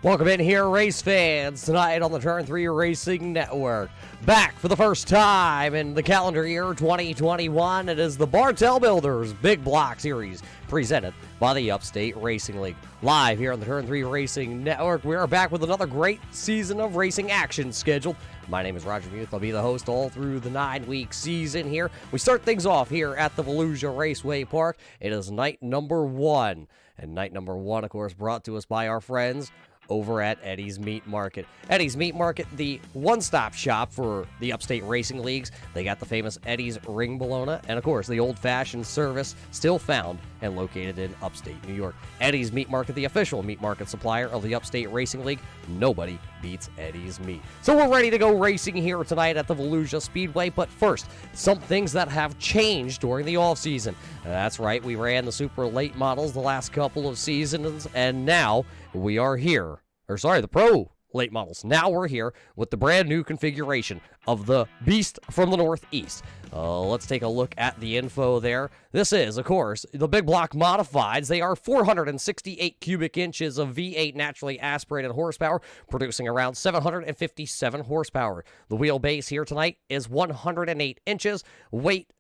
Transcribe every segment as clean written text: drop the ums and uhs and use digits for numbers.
Welcome in here, race fans, tonight on the Turn 3 Racing Network. Back for the first time in the calendar year 2021, it is the Bartell Builders Big Block Series, presented by the Upstate Racing League. Live here on the Turn 3 Racing Network, we are back with another great season of racing action scheduled. My name is Roger Muth. I'll be the host all through the 9-week season here. We start things off here at the Volusia Raceway Park. It is night number 1. And night number 1, of course, brought to us by our friends over at Eddie's Meat Market. Eddie's Meat Market, the one-stop shop for the Upstate Racing Leagues. They got the famous Eddie's Ring Bologna, and of course, the old-fashioned service still found and located in Upstate New York. Eddie's Meat Market, the official meat market supplier of the Upstate Racing League. Nobody beats Eddie's Meat. So we're ready to go racing here tonight at the Volusia Speedway, but first, some things that have changed during the off-season. That's right, we ran the super late models the last couple of seasons, and now we are here. The pro late models. Now we're here with the brand new configuration of the Beast from the Northeast. Let's take a look at the info there. This is, of course, the Big Block Modifieds. They are 468 cubic inches of V8 naturally aspirated horsepower, producing around 757 horsepower. The wheelbase here tonight is 108 inches. Weight,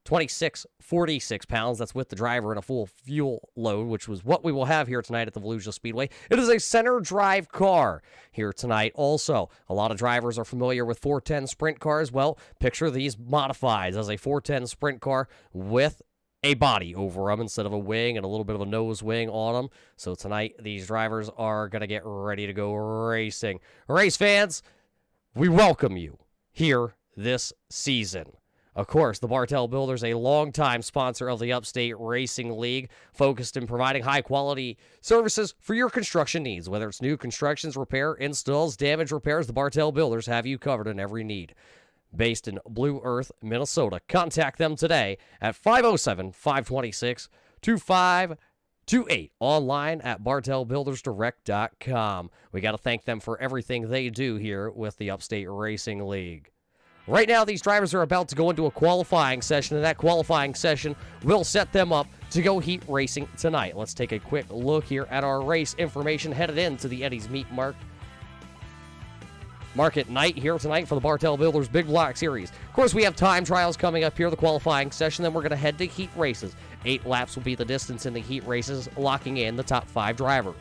2646 pounds. That's with the driver and a full fuel load, which was what we will have here tonight at the Volusia Speedway. It is a center drive car here tonight. Also, a lot of drivers are familiar with 410 sprint cars. Well, picture these modifieds as a 410 sprint car with a body over them instead of a wing and a little bit of a nose wing on them. So tonight, these drivers are going to get ready to go racing. Race fans, we welcome you here this season. Of course, the Bartell Builders, a longtime sponsor of the Upstate Racing League, focused in providing high-quality services for your construction needs. Whether it's new constructions, repair, installs, damage repairs, the Bartell Builders have you covered in every need. Based in Blue Earth, Minnesota. Contact them today at 507-526-2528. Online at bartellbuildersdirect.com. We got to thank them for everything they do here with the Upstate Racing League. Right now, these drivers are about to go into a qualifying session, and that qualifying session will set them up to go heat racing tonight. Let's take a quick look here at our race information headed into the Eddie's Meat Market night here tonight for the Bartell Builders Big Block Series. Of course, we have time trials coming up here, the qualifying session, then we're going to head to heat races. 8 laps will be the distance in the heat races, locking in the top 5 drivers.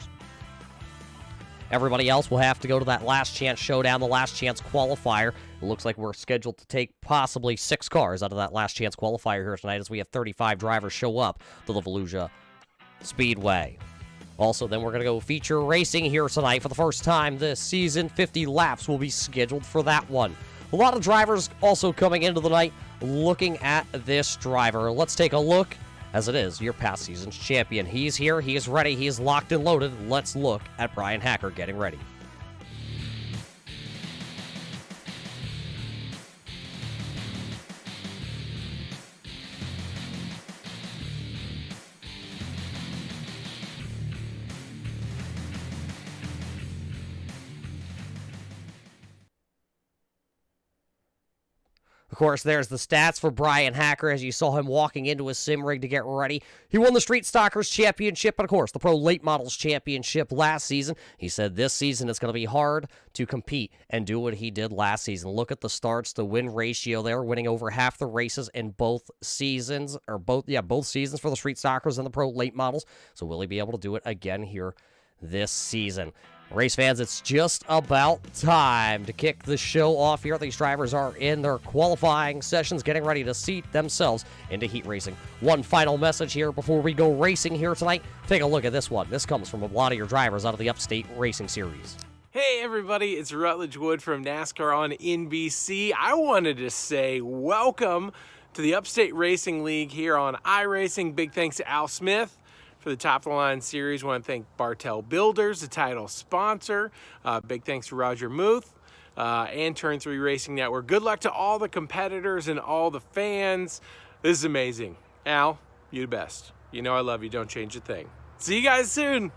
Everybody else will have to go to that last chance showdown, the last chance qualifier. It looks like we're scheduled to take possibly 6 cars out of that last chance qualifier here tonight as we have 35 drivers show up to the Volusia Speedway. Also, then we're going to go feature racing here tonight for the first time this season. 50 laps will be scheduled for that one. A lot of drivers also coming into the night looking at this driver. Let's take a look. As it is, your past season's champion. He's here, he is ready, he is locked and loaded. Let's look at Brian Hacker getting ready. Of course, there's the stats for Brian Hacker as you saw him walking into his sim rig to get ready. He won the Street Stockers Championship and, of course, the Pro Late Models Championship last season. He said this season it's going to be hard to compete and do what he did last season. Look at the starts, the win ratio there, winning over half the races in both seasons, both seasons for the Street Stockers and the Pro Late Models. So will he be able to do it again here this season? Race fans, it's just about time to kick the show off here. These drivers are in their qualifying sessions, getting ready to seat themselves into heat racing. One final message here before we go racing here tonight. Take a look at this one. This comes from a lot of your drivers out of the Upstate Racing Series. Hey everybody, it's Rutledge Wood from NASCAR on NBC. I wanted to say welcome to the Upstate Racing League here on iRacing. Big thanks to Al Smith for the Top of the Line series. I want to thank Bartell Builders, the title sponsor. Big thanks to Roger Muth and Turn 3 Racing Network. Good luck to all the competitors and all the fans. This is amazing. Al, you the best. You know I love you. Don't change a thing. See you guys soon.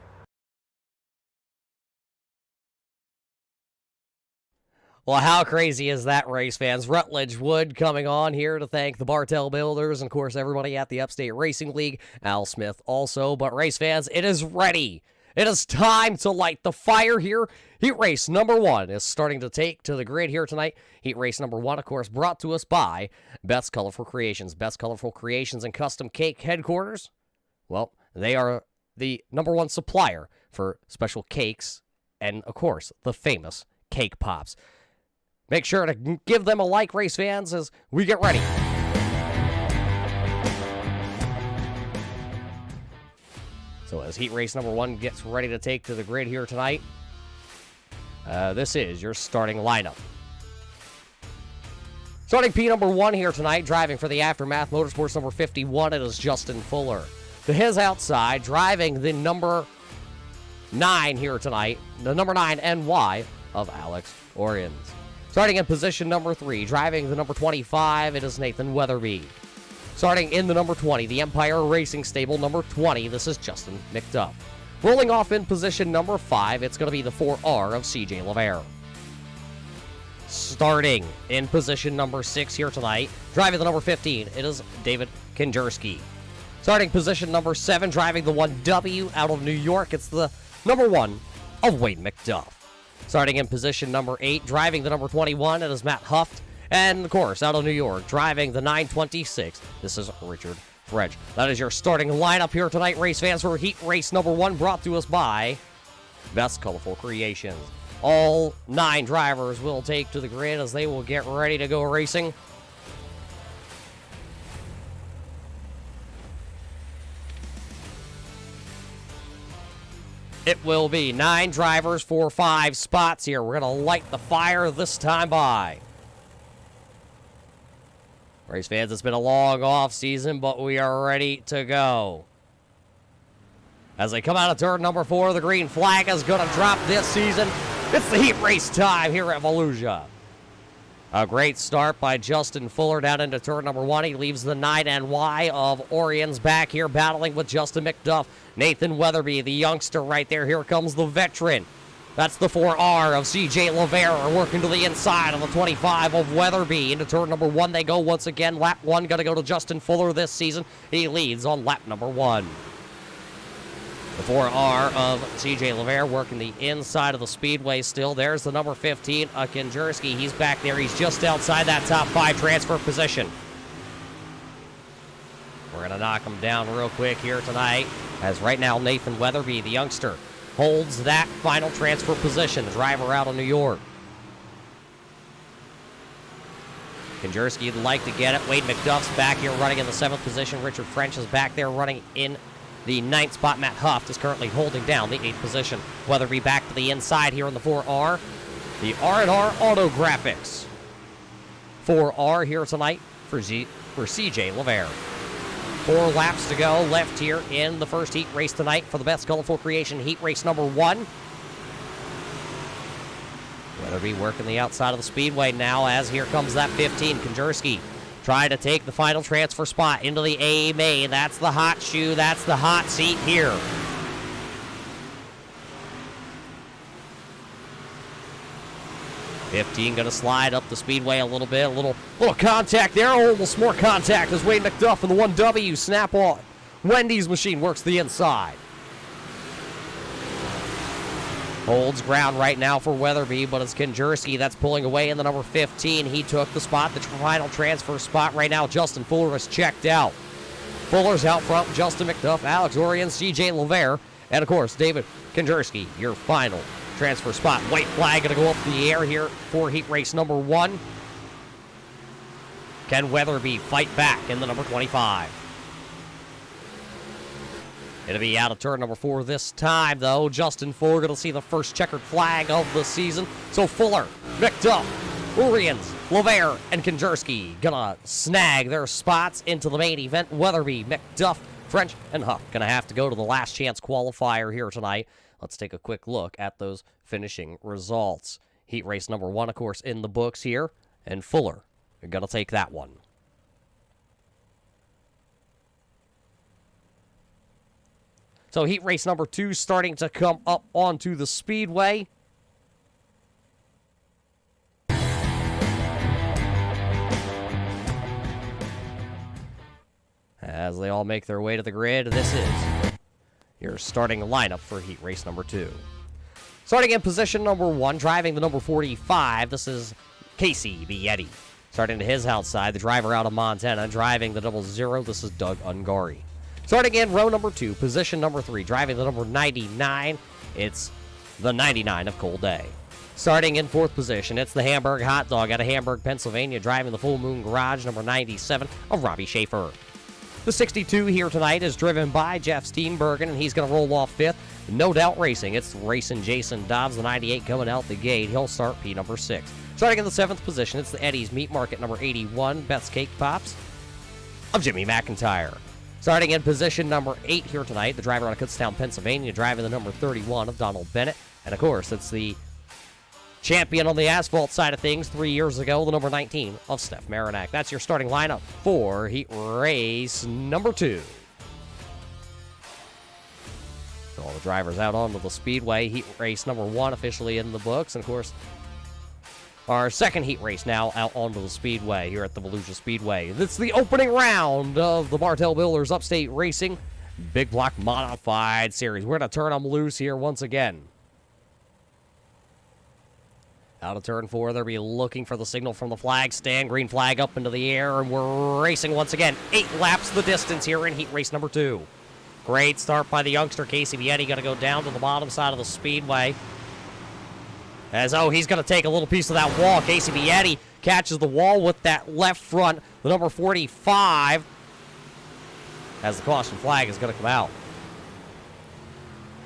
Well, how crazy is that, race fans? Rutledge Wood coming on here to thank the Bartell Builders and, of course, everybody at the Upstate Racing League. Al Smith also. But, race fans, it is ready. It is time to light the fire here. Heat race number 1 is starting to take to the grid here tonight. Heat race number 1, of course, brought to us by Best Colorful Creations. Best Colorful Creations and Custom Cake Headquarters. Well, they are the number 1 supplier for special cakes and, of course, the famous Cake Pops. Make sure to give them a like, race fans, as we get ready. So as heat race number 1 gets ready to take to the grid here tonight, this is your starting lineup. Starting P number 1 here tonight, driving for the Aftermath Motorsports number 51, it is Justin Fuller. To his outside, driving the number 9 here tonight, the number 9 NY of Alex Oriens. Starting in position number 3, driving the number 25, it is Nathan Weatherby. Starting in the number 20, the Empire Racing Stable number 20, this is Justin McDuff. Rolling off in position number 5, it's going to be the 4R of CJ LeVere. Starting in position number 6 here tonight, driving the number 15, it is David Kinjerski. Starting position number 7, driving the 1W out of New York, it's the number 1 of Wayne McDuff. Starting in position number 8, driving the number 21, it is Matt Huft. And, of course, out of New York, driving the 926, this is Richard French. That is your starting lineup here tonight, race fans, for heat race number 1, brought to us by Best Colorful Creations. All 9 drivers will take to the grid as they will get ready to go racing. It will be 9 drivers for 5 spots here. We're going to light the fire this time by. Race fans, it's been a long off season, but we are ready to go. As they come out of turn number 4, the green flag is going to drop this season. It's the heat race time here at Volusia. A great start by Justin Fuller down into turn number 1. He leaves the 9NY of Oriens back here battling with Justin McDuff. Nathan Weatherby, the youngster right there. Here comes the veteran. That's the 4R of CJ LeVere working to the inside of the 25 of Weatherby. Into turn number 1 they go once again. Lap 1 going to go to Justin Fuller this season. He leads on lap number 1. The 4R of CJ LeVere working the inside of the speedway still. There's the number 15, Kinjerski. He's back there. He's just outside that top 5 transfer position. We're going to knock him down real quick here tonight, as right now Nathan Weatherby, the youngster, holds that final transfer position. The driver out of New York. Kinjerski would like to get it. Wade McDuff's back here running in the 7th position. Richard French is back there running in the 9th spot. Matt Huft is currently holding down the 8th position. Weatherby back to the inside here on the 4R. The R&R Auto Graphics. 4R here tonight for CJ LeVere. 4 laps to go left here in the first heat race tonight for the Best Colorful Creation heat race number 1. Weatherby working the outside of the speedway now, as here comes that 15, Kinjerski. Trying to take the final transfer spot into the A main. That's the hot shoe. That's the hot seat here. $15 going to slide up the speedway a little bit. A little contact there. Almost more contact as Wayne McDuff in the 1W snap on. Wendy's machine works the inside. Holds ground right now for Weatherby, but it's Kinjerski that's pulling away in the number 15. He took the spot, the final transfer spot right now. Justin Fuller is checked out. Fuller's out front. Justin McDuff, Alex Oriens, CJ LeVere, and of course, David Kinjerski, your final transfer spot. White flag going to go up in the air here for heat race number 1. Can Weatherby fight back in the number 25? It'll be out of turn number 4 this time, though. Justin Fuller going to see the first checkered flag of the season. So Fuller, McDuff, Oriens, LeVere, and Kinjerski going to snag their spots into the main event. Weatherby, McDuff, French, and Huff going to have to go to the last chance qualifier here tonight. Let's take a quick look at those finishing results. Heat race number 1, of course, in the books here. And Fuller, you're going to take that one. So heat race number 2 starting to come up onto the speedway. As they all make their way to the grid, this is Your starting lineup for heat race number 2. Starting in position number 1, driving the number 45, this is Casey Bietti. Starting to his outside, the driver out of Montana, driving the 00, this is Doug Ungari. Starting in row number 2, position number 3, driving the number 99, it's the 99 of Cole Day. Starting in 4th position, it's the Hamburg Hot Dog out of Hamburg, Pennsylvania, driving the Full Moon Garage, number 97 of Robbie Schaefer. The 62 here tonight is driven by Jeff Steenbergen, and he's going to roll off 5th. No Doubt Racing, it's racing Jason Dobbs, the 98 coming out the gate. He'll start P number 6. Starting in the 7th position, it's the Eddie's Meat Market, number 81, Beth's Cake Pops of Jimmy McIntyre. Starting in position number 8 here tonight, the driver out of Kutztown, Pennsylvania, driving the number 31 of Donald Bennett. And, of course, it's the champion on the asphalt side of things 3 years ago, the number 19 of Steph Marinac. That's your starting lineup for heat race number 2. So all the drivers out onto the speedway. Heat race number 1 officially in the books. And, of course, our second heat race now out onto the speedway here at the Volusia Speedway. This is the opening round of the Bartell Builders Upstate Racing Big Block Modified Series. We're going to turn them loose here once again. Out of turn 4, they'll be looking for the signal from the flag stand. Green flag up into the air, and we're racing once again. 8 laps the distance here in heat race number 2. Great start by the youngster, Casey Bietti, going to go down to the bottom side of the speedway. As, he's going to take a little piece of that wall. Casey Bietti catches the wall with that left front, the number 45, as the caution flag is going to come out.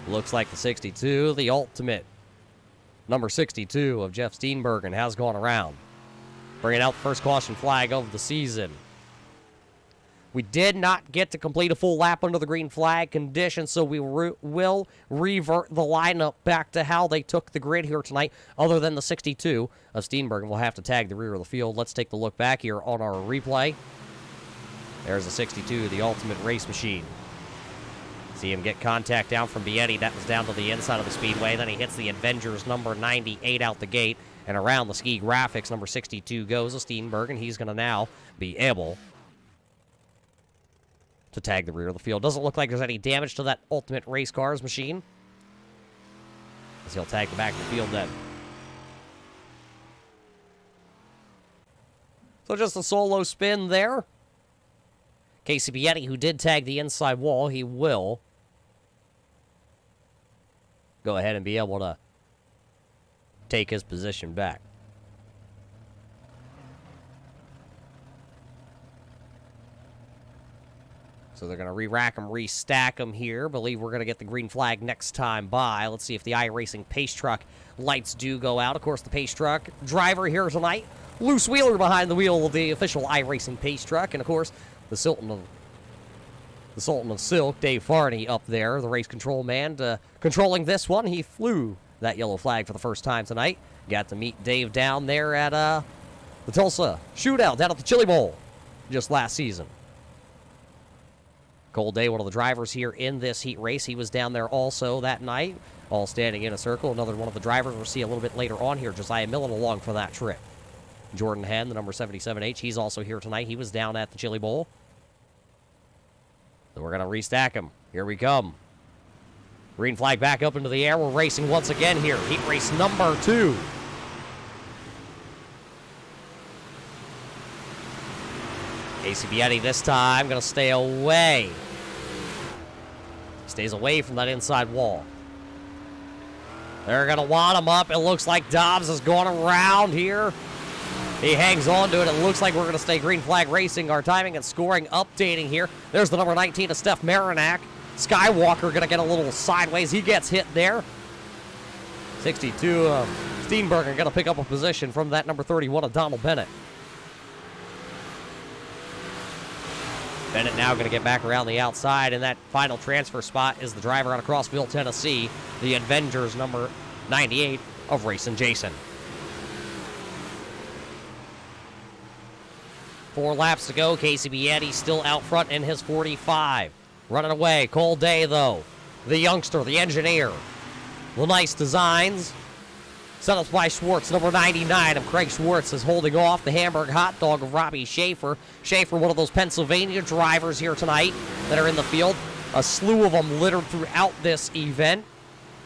Looks like the 62, the ultimate number 62 of Jeff Steenbergen has gone around, bringing out the first caution flag of the season. We did not get to complete a full lap under the green flag condition, so we will revert the lineup back to how they took the grid here tonight, other than the 62 of Steenbergen will have to tag the rear of the field. Let's take the look back here on our replay. There's the 62, the ultimate race machine. See him get contact down from Bietti. That was down to the inside of the speedway. Then he hits the Avengers number 98 out the gate, and around the ski graphics, number 62 goes to Steenbergen. He's going to now be able to tag the rear of the field. Doesn't look like there's any damage to that ultimate race cars machine, as he'll tag the back of the field then. So just a solo spin there. Casey Bietti, who did tag the inside wall, he will go ahead and be able to take his position back. So they're going to re-rack them, restack them here. Believe we're going to get the green flag next time by. Let's see if the iRacing Pace Truck lights do go out. Of course, the Pace Truck driver here tonight, Loose Wheeler behind the wheel of the official iRacing Pace Truck. And, of course, the Sultan of Silk, Dave Farney, up there, the race control man, controlling this one. He flew that yellow flag for the first time tonight. Got to meet Dave down there at the Tulsa Shootout down at the Chili Bowl just last season. Cole Day, one of the drivers here in this heat race. He was down there also that night, all standing in a circle. Another one of the drivers we'll see a little bit later on here, Josiah Millen, along for that trip. Jordan Henn, the number 77H, he's also here tonight. He was down at the Chili Bowl. So we're going to restack him. Here we come. Green flag back up into the air. We're racing once again here. Heat race number 2. Casey Bietti this time going to stay away. Stays away from that inside wall. They're going to wad him up. It looks like Dobbs is going around here. He hangs on to it. It looks like we're going to stay green flag racing. Our timing and scoring updating here. There's the number 19 of Steph Marinac. Skywalker going to get a little sideways. He gets hit there. 62 Steenbergen going to pick up a position from that number 31 of Donald Bennett. Bennett now going to get back around the outside, and that final transfer spot is the driver out of Crossville, Tennessee, the Avengers number 98 of Racing Jason. 4 laps to go. Casey Bietti still out front in his 45. Running away. Cole Day, though. The youngster, the engineer. The nice designs. Set up by Schwartz, number 99 of Craig Schwartz, is holding off the Hamburg Hot Dog of Robbie Schaefer. Schaefer, one of those Pennsylvania drivers here tonight that are in the field. a slew of them littered throughout this event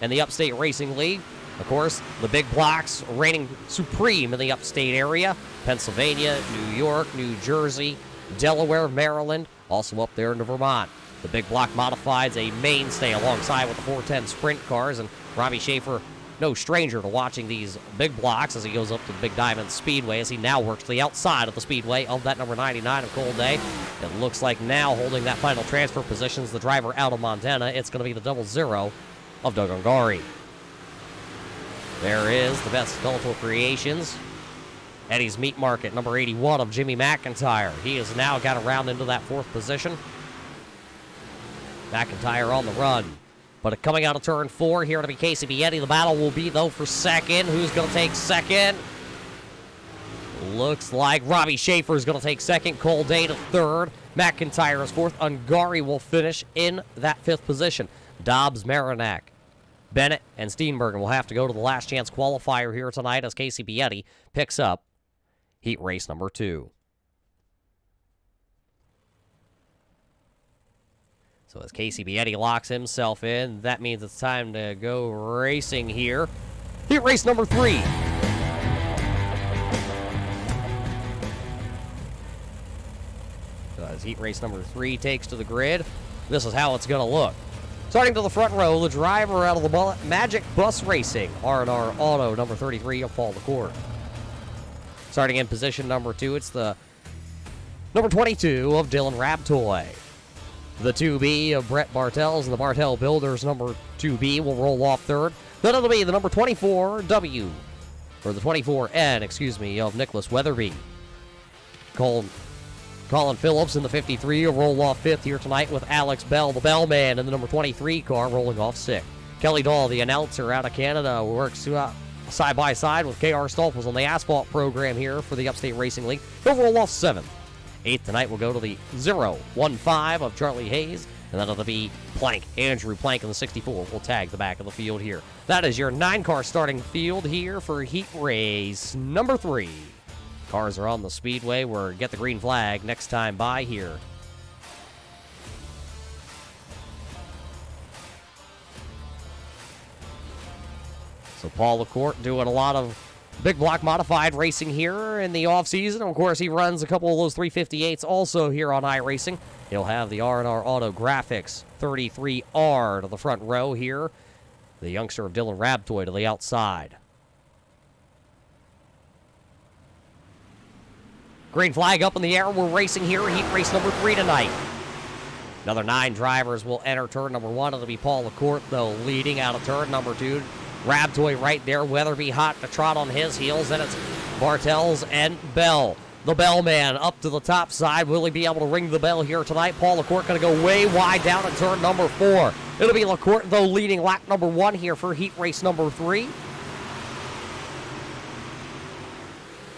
in the Upstate Racing League. Of course, the big blocks reigning supreme in the Upstate area. Pennsylvania, New York, New Jersey, Delaware, Maryland, also up there into Vermont. The big block modifieds a mainstay alongside with the 410 sprint cars, and Robbie Schaefer, no stranger to watching these big blocks as he goes up to the Big Diamond Speedway as he now works to the outside of the speedway of that number 99 of Cold Day. It looks like now holding that final transfer position is the driver out of Montana. It's going to be the 00 of Doug Ungari. There is the best Skeletal Creations. Eddie's Meat Market, number 81 of Jimmy McIntyre. He has now got around into that 4th position. McIntyre on the run. But coming out of turn 4 here to be Casey Bietti. The battle will be, though, for second. Who's going to take second? Looks like Robbie Schaefer is going to take second. Cold Day to third. McIntyre is 4th. Ungari will finish in that 5th position. Dobbs, Marinac, Bennett, and Steenbergen will have to go to the last chance qualifier here tonight as Casey Bietti picks up heat race number 2. So as Casey Bietti locks himself in, that means it's time to go racing here. Heat race number 3. So as heat race number 3 takes to the grid, this is how it's going to look. Starting to the front row, the driver out of the Magic Bus Racing, R&R Auto, number 33 of Paul LaCour. Starting in position number 2, it's the number 22 of Dylan Rabtoy. The 2B of Brett Bartels and the Bartel Builders, number 2B, will roll off third. Then it'll be the number 24W, or the 24N, excuse me, of Nicholas Weatherby. Colin Phillips in the 53 will roll off 5th here tonight with Alex Bell, the Bellman, in the number 23 car, rolling off 6th. Kelly Dahl, the announcer out of Canada, works side by side with K.R. Stolfels on the asphalt program here for the Upstate Racing League. He'll roll off 7th. 8th tonight will go to the 0-1-5 of Charlie Hayes, and that'll be Plank. Andrew Plank in the 64 will tag the back of the field here. That is your 9-car starting field here for heat race number 3. Cars are on the speedway. We're get the green flag next time by here. So Paul LaCour doing a lot of big block modified racing here in the offseason. Of course, he runs a couple of those 358s also here on iRacing. He'll have the R&R Auto Graphics 33R to the front row here. The youngster of Dylan Rabtoy to the outside. Green flag up in the air. We're racing here. Heat race number 3 tonight. Another 9 drivers will enter turn number 1. It'll be Paul LaCour, though, leading out of turn number 2. Rabtoy right there. Weatherby hot to trot on his heels. Then it's Bartels and Bell. The Bellman up to the top side. Will he be able to ring the bell here tonight? Paul LaCour going to go way wide down at turn number 4. It'll be LaCour, though, leading lap number 1 here for heat race number 3.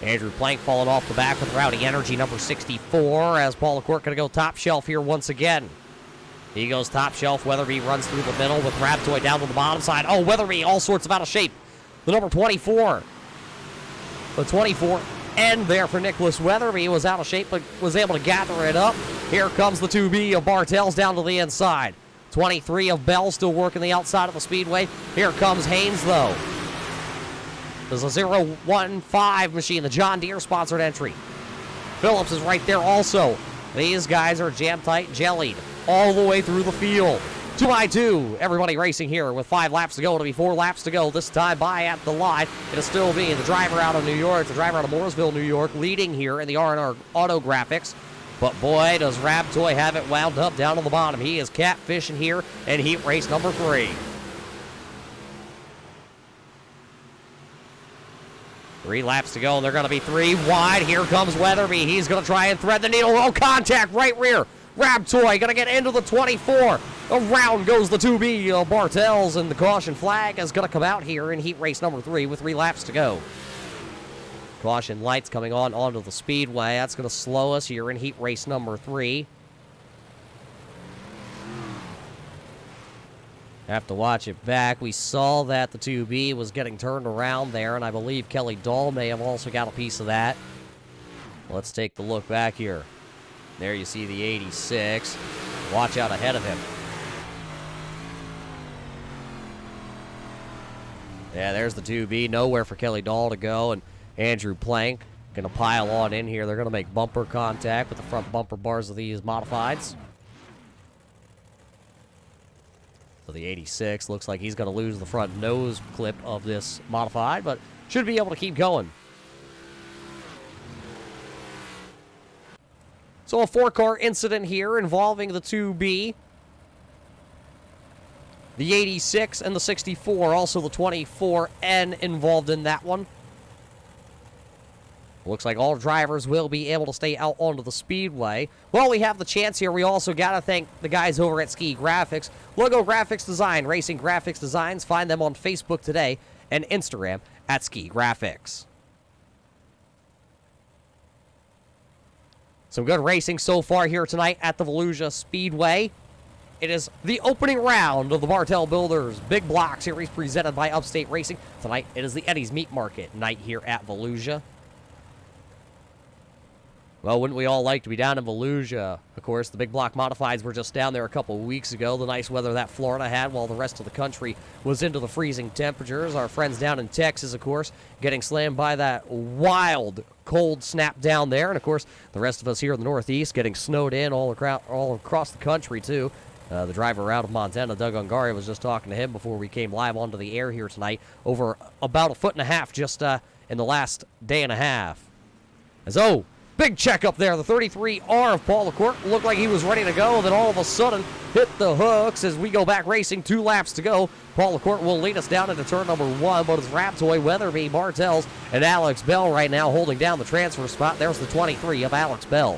Andrew Plank falling off the back with Rowdy Energy number 64 as Paul LaCour going to go top shelf here once again. He goes top shelf. Weatherby runs through the middle with Rabtoy down to the bottom side. Oh, Weatherby all sorts of out of shape. The number 24. The 24 end there for Nicholas Weatherby was out of shape but was able to gather it up. Here comes the 2B of Bartels down to the inside. 23 of Bell still working the outside of the speedway. Here comes Haynes, though. There's a 0-1-5 machine, the John Deere sponsored entry. Phillips is right there also. These guys are jam tight, jellied all the way through the field. 2x2, everybody racing here with 5 laps to go. It'll be 4 laps to go. This time by at the line. It'll still be the driver out of New York, the driver out of Mooresville, New York, leading here in the R&R Auto Graphics. But boy, does Rabtoy have it wound up down to the bottom. He is catfishing here in heat race number 3. 3 laps to go, and they're going to be 3 wide. Here comes Weatherby. He's going to try and thread the needle. Oh, contact right rear. Rabtoy going to get into the 24. Around goes the 2B Bartels, and the caution flag is going to come out here in heat race number 3 with 3 laps to go. Caution lights coming on onto the speedway. That's going to slow us here in heat race number 3. Have to watch it back. We saw that the 2B was getting turned around there, and I believe Kelly Dahl may have also got a piece of that. Let's take the look back here. There you see the 86. Watch out ahead of him. Yeah, there's the 2B. Nowhere for Kelly Dahl to go, and Andrew Plank going to pile on in here. They're going to make bumper contact with the front bumper bars of these modifieds. So the 86 looks like he's going to lose the front nose clip of this modified, but should be able to keep going. So a 4-car incident here involving the 2B. The 86 and the 64, also the 24N involved in that one. Looks like all drivers will be able to stay out onto the speedway. Well, we have the chance here. We also got to thank the guys over at Ski Graphics. Logo Graphics Design, Racing Graphics Designs. Find them on Facebook today and Instagram at Ski Graphics. Some good racing so far here tonight at the Volusia Speedway. It is the opening round of the Bartell Builders Big Block Series presented by Upstate Racing. Tonight, it is the Eddie's Meat Market night here at Volusia. Well, wouldn't we all like to be down in Volusia? Of course, the Big Block Modifieds were just down there a couple weeks ago. The nice weather that Florida had while the rest of the country was into the freezing temperatures. Our friends down in Texas, of course, getting slammed by that wild cold snap down there. And, of course, the rest of us here in the Northeast getting snowed in all across the country, too. The driver out of Montana, Doug Ungari, was just talking to him before we came live onto the air here tonight. Over about 1.5 feet just in the last day and a half. Big check up there. The 33R of Paul LaCourte looked like he was ready to go. Then all of a sudden hit the hooks as we go back racing. 2 laps to go. Paul LaCourte will lead us down into turn number 1. But it's Raptoy, Weatherby, Bartels, and Alex Bell right now holding down the transfer spot. There's the 23 of Alex Bell.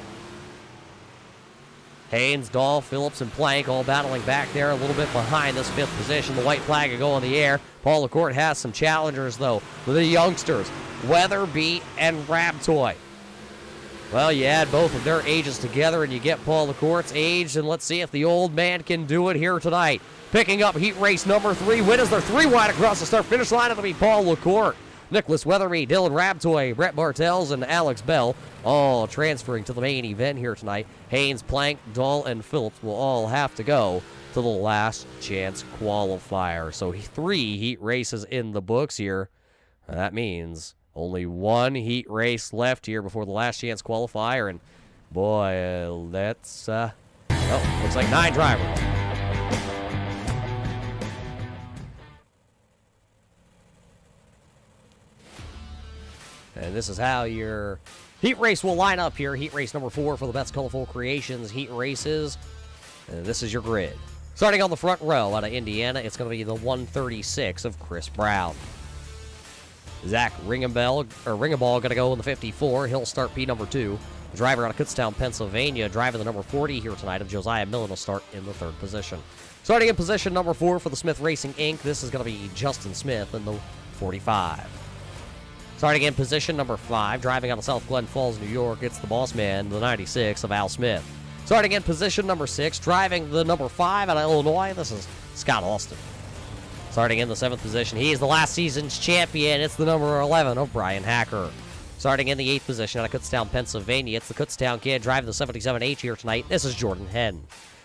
Haynes, Dahl, Phillips, and Plank all battling back there a little bit behind this 5th position. The white flag will go in the air. Paul LaCourte has some challengers, though. The youngsters, Weatherby and Raptoy. Well, you add both of their ages together and you get Paul LaCourte's age, and let's see if the old man can do it here tonight. Picking up heat race number 3. Winners, they're 3 wide across the start-finish line. It'll be Paul LaCourte, Nicholas Weatherby, Dylan Raptoy, Brett Bartels, and Alex Bell, all transferring to the main event here tonight. Haynes, Plank, Dahl, and Phillips will all have to go to the last chance qualifier. So 3 heat races in the books here. That means only 1 heat race left here before the last chance qualifier, and boy, that's, looks like 9 drivers. And this is how your heat race will line up here. Heat race number 4 for the Best Colorful Creations heat races. And this is your grid. Starting on the front row out of Indiana, it's going to be the 136 of Chris Brown. Zach Ringaball going to go in the 54. He'll start P number 2. The driver out of Kutztown, Pennsylvania, driving the number 40 here tonight of Josiah Millen will start in the 3rd position. Starting in position number 4 for the Smith Racing Inc., this is going to be Justin Smith in the 45. Starting in position number 5, driving out of South Glen Falls, New York, it's the boss man, the 96 of Al Smith. Starting in position number 6, driving the number 5 out of Illinois, this is Scott Austin. Starting in the 7th position, he is the last season's champion. It's the number 11 of Brian Hacker. Starting in the 8th position out of Kutztown, Pennsylvania, it's the Kutztown kid driving the 77H here tonight. This is Jordan Henn.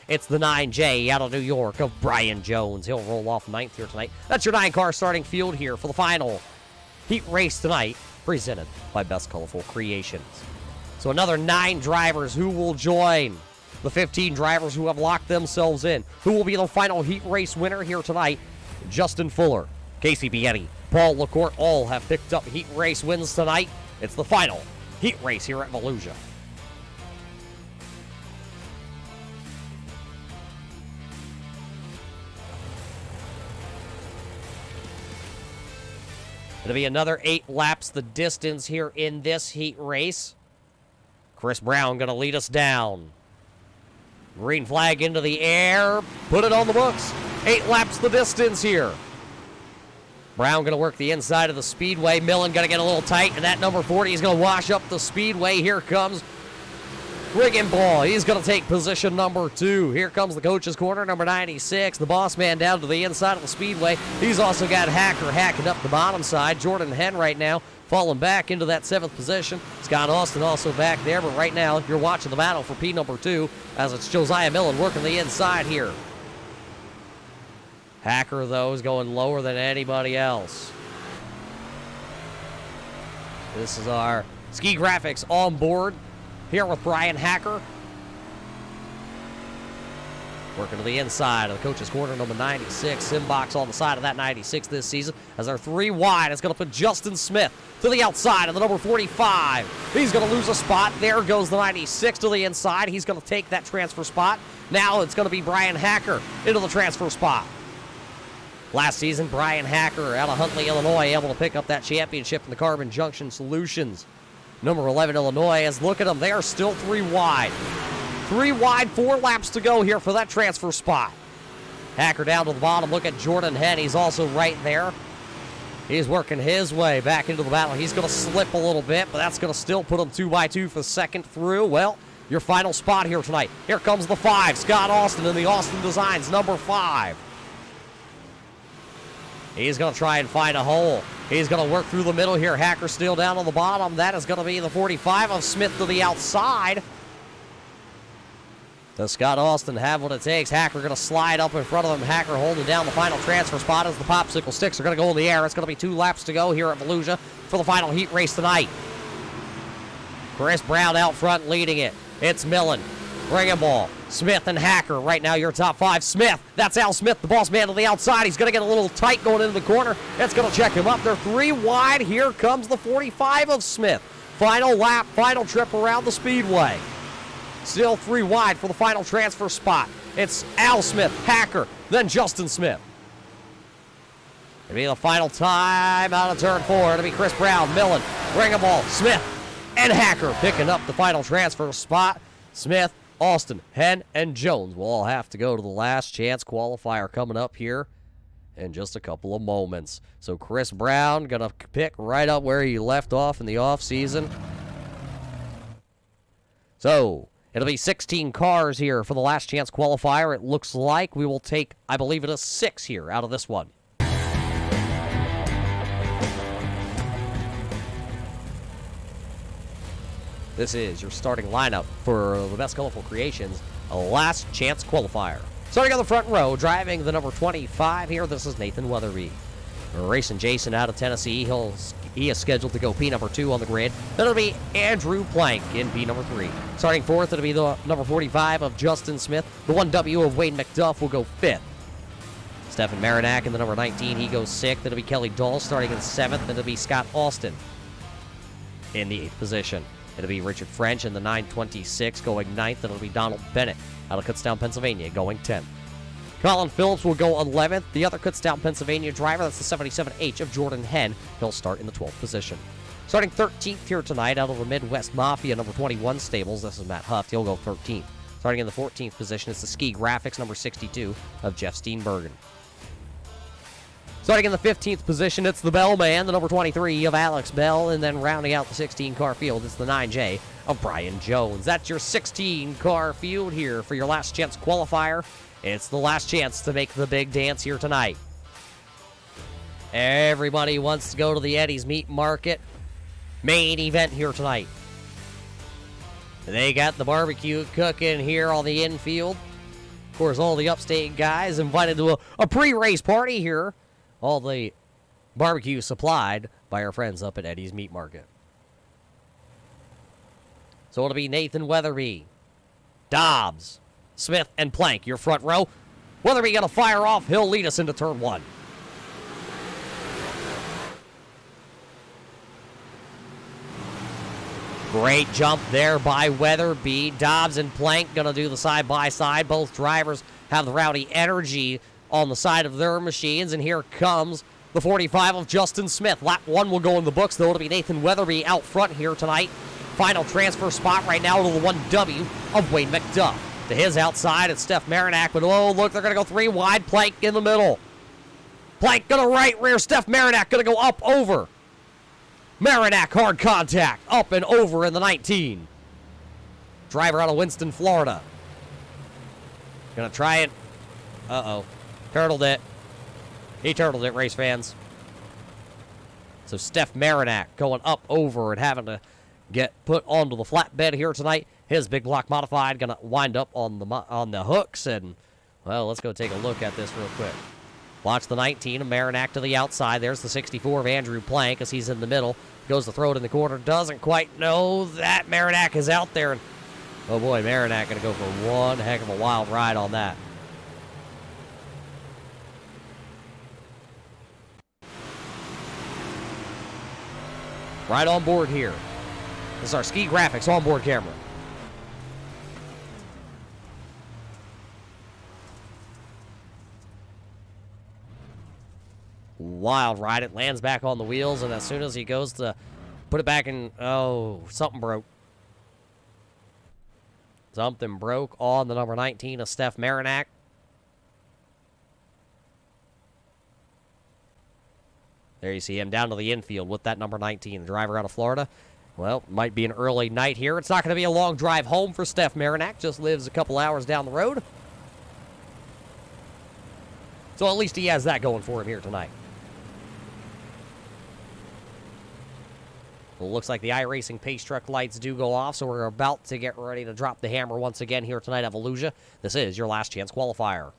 It's the 9J out of New York of Brian Jones. He'll roll off 9th here tonight. That's your 9-car starting field here for the final heat race tonight, presented by Best Colorful Creations. So another 9 drivers who will join the 15 drivers who have locked themselves in. Who will be the final heat race winner here tonight? Justin Fuller, Casey Bietti, Paul LaCourte all have picked up heat race wins tonight. It's the final heat race here at Volusia. It'll be another 8 laps the distance here in this heat race. Chris Brown going to lead us down. Green flag into the air. Put it on the books. 8 laps the distance here. Brown going to work the inside of the speedway. Millen going to get a little tight, and that number 40 is going to wash up the speedway. Here comes Riggenball. He's going to take position number 2. Here comes the coach's corner, number 96. The boss man down to the inside of the speedway. He's also got Hacker hacking up the bottom side. Jordan Henn right now falling back into that 7th position. Scott Austin also back there, but right now you're watching the battle for P number 2 as it's Josiah Millen working the inside here. Hacker, though, is going lower than anybody else. This is our ski graphics on board here with Brian Hacker. Working to the inside of the coach's corner, number 96. Simbox on the side of that 96 this season. As they're 3 wide, it's going to put Justin Smith to the outside of the number 45. He's going to lose a spot. There goes the 96 to the inside. He's going to take that transfer spot. Now it's going to be Brian Hacker into the transfer spot. Last season, Brian Hacker out of Huntley, Illinois, able to pick up that championship in the Carbon Junction Solutions. Number 11, Illinois, as look at them, they are still 3 wide. 3 wide, 4 laps to go here for that transfer spot. Hacker down to the bottom. Look at Jordan Henn. He's also right there. He's working his way back into the battle. He's going to slip a little bit, but that's going to still put him 2 by 2 for the second through. Well, your final spot here tonight. Here comes the 5, Scott Austin in the Austin Designs, number 5. He's going to try and find a hole. He's going to work through the middle here. Hacker still down on the bottom. That is going to be the 45 of Smith to the outside. Does Scott Austin have what it takes? Hacker going to slide up in front of him. Hacker holding down the final transfer spot as the popsicle sticks are going to go in the air. It's going to be 2 laps to go here at Volusia for the final heat race tonight. Chris Brown out front leading it. It's Millen. Bring ball. Smith and Hacker. Right now, your top 5. Smith. That's Al Smith, the boss man to the outside. He's going to get a little tight going into the corner. It's going to check him up. They're 3 wide. Here comes the 45 of Smith. Final lap, final trip around the speedway. Still 3 wide for the final transfer spot. It's Al Smith, Hacker, then Justin Smith. It'll be the final time out of turn 4. It'll be Chris Brown, Millen, Ringaball, Smith, and Hacker picking up the final transfer spot. Smith, Austin, Henn, and Jones will all have to go to the last chance qualifier coming up here in just a couple of moments. So Chris Brown going to pick right up where he left off in the offseason. So it'll be 16 cars here for the last chance qualifier. It looks like we will take, I believe it is 6 here out of this one. This is your starting lineup for the Best Colorful Creations, a last chance qualifier. Starting on the front row, driving the number 25 here, this is Nathan Weatherby. Racing Jason out of Tennessee. He is scheduled to go P number 2 on the grid. Then it'll be Andrew Plank in P number 3. Starting 4th, it'll be the number 45 of Justin Smith. The 1W of Wayne McDuff will go 5th. Stephen Marinac in the number 19, he goes 6th. It'll be Kelly Dahl starting in 7th. Then it'll be Scott Austin in the 8th position. It'll be Richard French in the 926 going 9th. Then it'll be Donald Bennett out of Kutztown, Pennsylvania, going 10th. Colin Phillips will go 11th. The other Kutztown, Pennsylvania driver, that's the 77H of Jordan Henn. He'll start in the 12th position. Starting 13th here tonight out of the Midwest Mafia, number 21 stables, this is Matt Huff. He'll go 13th. Starting in the 14th position is the Ski Graphics, number 62 of Jeff Steenbergen. Starting in the 15th position, it's the Bellman, the number 23 of Alex Bell, and then rounding out the 16-car field, it's the 9J of Brian Jones. That's your 16-car field here for your last chance qualifier. It's the last chance to make the big dance here tonight. Everybody wants to go to the Eddie's Meat Market main event here tonight. They got the barbecue cooking here on the infield. Of course, all the Upstate guys invited to a pre-race party here. All the barbecue supplied by our friends up at Eddie's Meat Market. So it'll be Nathan Weatherby, Dobbs, Smith, and Plank, your front row. Weatherby going to fire off. He'll lead us into turn 1. Great jump there by Weatherby. Dobbs and Plank going to do the side-by-side. Both drivers have the rowdy energy on the side of their machines, and here comes the 45 of Justin Smith. Lap 1 will go in the books, though. It'll be Nathan Weatherby out front here tonight. Final transfer spot right now to the 1W of Wayne McDuff. To his outside, it's Steph Marinac, but oh, look, they're going to go 3 wide. Plank in the middle. Plank going to right rear. Steph Marinac going to go up over. Marinac, hard contact, up and over in the 19. Driver out of Winston, Florida. Going to try it. Uh-oh. Turtled it. He turtled it, race fans. So Steph Marinac going up over and having to get put onto the flatbed here tonight. His big block modified going to wind up on the hooks. And, well, let's go take a look at this real quick. Watch the 19 of Marinac to the outside. There's the 64 of Andrew Plank as he's in the middle. Goes to throw it in the corner. Doesn't quite know that Marinac is out there. And oh boy, Marinac going to go for one heck of a wild ride on that. Right on board here. This is our Ski Graphics onboard camera. Wild ride. It lands back on the wheels, and as soon as he goes to put it back in, oh, something broke. Something broke on the number 19 of Steph Marinac. There you see him down to the infield with that number 19, the driver out of Florida. Well, might be an early night here. It's not going to be a long drive home for Steph Marinac. Just lives a couple hours down the road. So at least he has that going for him here tonight. Well, it looks like the iRacing pace truck lights do go off, so we're about to get ready to drop the hammer once again here tonight at Volusia. This is your last chance qualifier.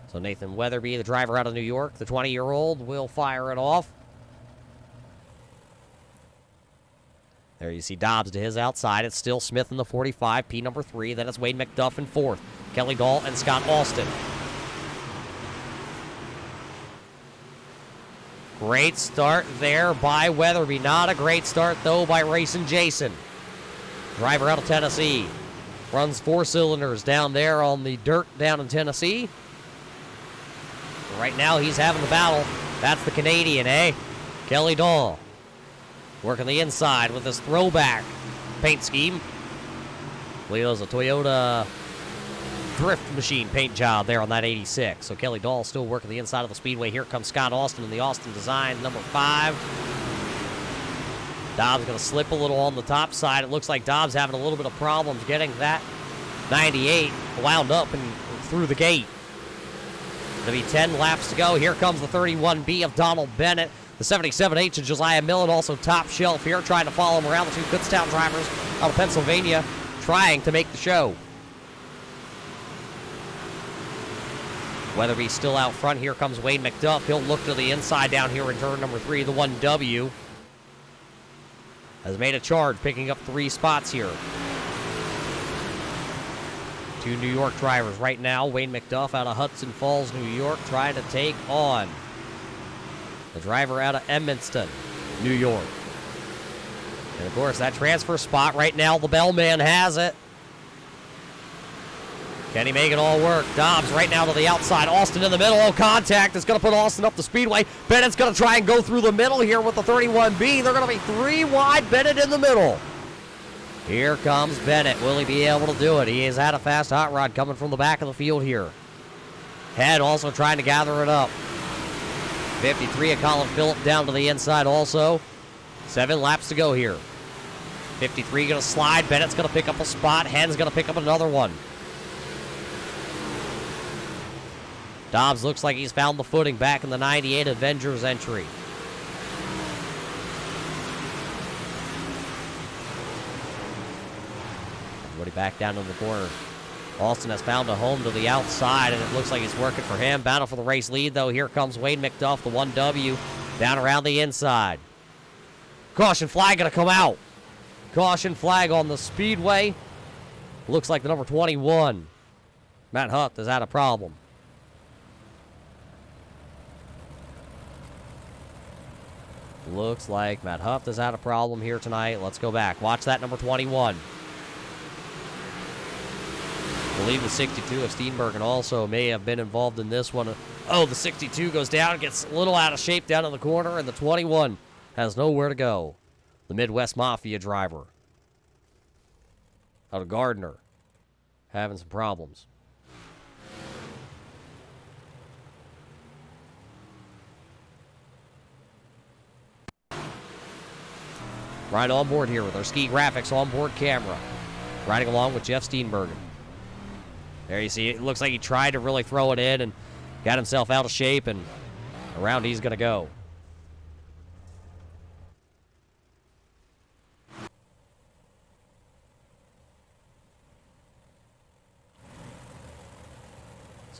So Nathan Weatherby, the driver out of New York, the 20-year-old, will fire it off. There you see Dobbs to his outside. It's still Smith in the 45, P number 3. Then it's Wade McDuff in 4th. Kelly Dahl and Scott Austin. Great start there by Weatherby. Not a great start, though, by Racing Jason. Driver out of Tennessee. Runs 4 cylinders down there on the dirt down in Tennessee. Right now, he's having the battle. That's the Canadian, eh? Kelly Dahl. Working the inside with this throwback paint scheme. I believe it was a Toyota drift machine paint job there on that 86. So Kelly Dahl still working the inside of the speedway. Here comes Scott Austin in the Austin design, number 5. Dobbs going to slip a little on the top side. It looks like Dobbs having a little bit of problems getting that 98 wound up and through the gate. Going to be 10 laps to go. Here comes the 31B of Donald Bennett. The 77H of Josiah Millen, also top shelf here, trying to follow him around. The 2 Kutztown drivers out of Pennsylvania trying to make the show. Weatherby still out front. Here comes Wade McDuff. He'll look to the inside down here in turn number 3. The 1W has made a charge, picking up 3 spots here. 2 New York drivers right now. Wade McDuff out of Hudson Falls, New York, trying to take on the driver out of Edmonston, New York. And, of course, that transfer spot right now, the Bellman has it. Can he make it all work? Dobbs right now to the outside. Austin in the middle. Oh, contact. It's going to put Austin up the speedway. Bennett's going to try and go through the middle here with the 31B. They're going to be 3 wide. Bennett in the middle. Here comes Bennett. Will he be able to do it? He has had a fast hot rod coming from the back of the field here. Head also trying to gather it up. 53 of Colin Phillip down to the inside also. 7 laps to go here. 53 going to slide. Bennett's going to pick up a spot. Hen's going to pick up another one. Dobbs looks like he's found the footing back in the 98 Avengers entry. Everybody back down in the corner. Austin has found a home to the outside, and it looks like it's working for him. Battle for the race lead, though. Here comes Wade McDuff, the 1W, down around the inside. Caution flag going to come out. Caution flag on the speedway. Looks like the number 21, Matt Huff, has had a problem. Looks like Matt Huff has had a problem here tonight. Let's go back. Watch that number 21. I believe the 62 of Steenbergen also may have been involved in this one. Oh, the 62 goes down, gets a little out of shape down in the corner, and the 21 has nowhere to go. The Midwest Mafia driver out of Gardner having some problems. Right on board here with our Ski Graphics onboard camera. Riding along with Jeff Steenbergen. There you see, it looks like he tried to really throw it in and got himself out of shape, and around he's going to go.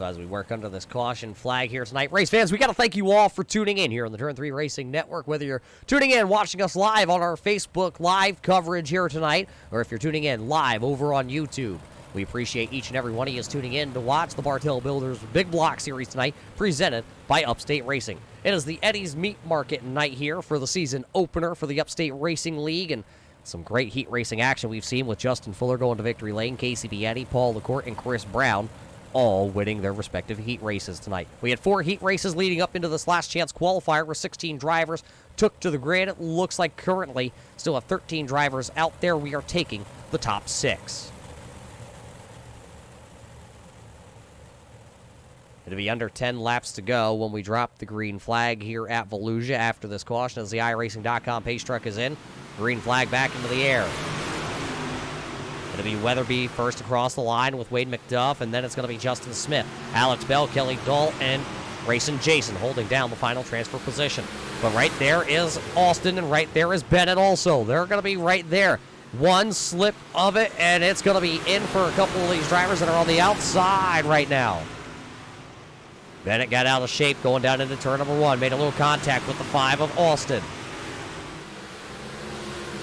So as we work under this caution flag here tonight, race fans, we got to thank you all for tuning in here on the Turn 3 Racing Network, whether you're tuning in watching us live on our Facebook live coverage here tonight, or if you're tuning in live over on YouTube. We appreciate each and every one of you tuning in to watch the Bartell Builders Big Block Series tonight, presented by Upstate Racing. It is the Eddie's Meat Market night here for the season opener for the Upstate Racing League, and some great heat racing action we've seen with Justin Fuller going to victory lane, Casey Bietti, Paul LaCourte, and Chris Brown all winning their respective heat races tonight. We had 4 heat races leading up into this last chance qualifier where 16 drivers took to the grid. It looks like currently still have 13 drivers out there. We are taking the top 6. It'll be under 10 laps to go when we drop the green flag here at Volusia after this caution as the iRacing.com pace truck is in. Green flag back into the air. It'll be Weatherby first across the line with Wade McDuff, and then it's going to be Justin Smith, Alex Bell, Kelly Dahl, and Racing Jason holding down the final transfer position. But right there is Austin, and right there is Bennett also. They're going to be right there. One slip of it, and it's going to be in for a couple of these drivers that are on the outside right now. Bennett got out of shape going down into turn number 1, made a little contact with the 5 of Austin.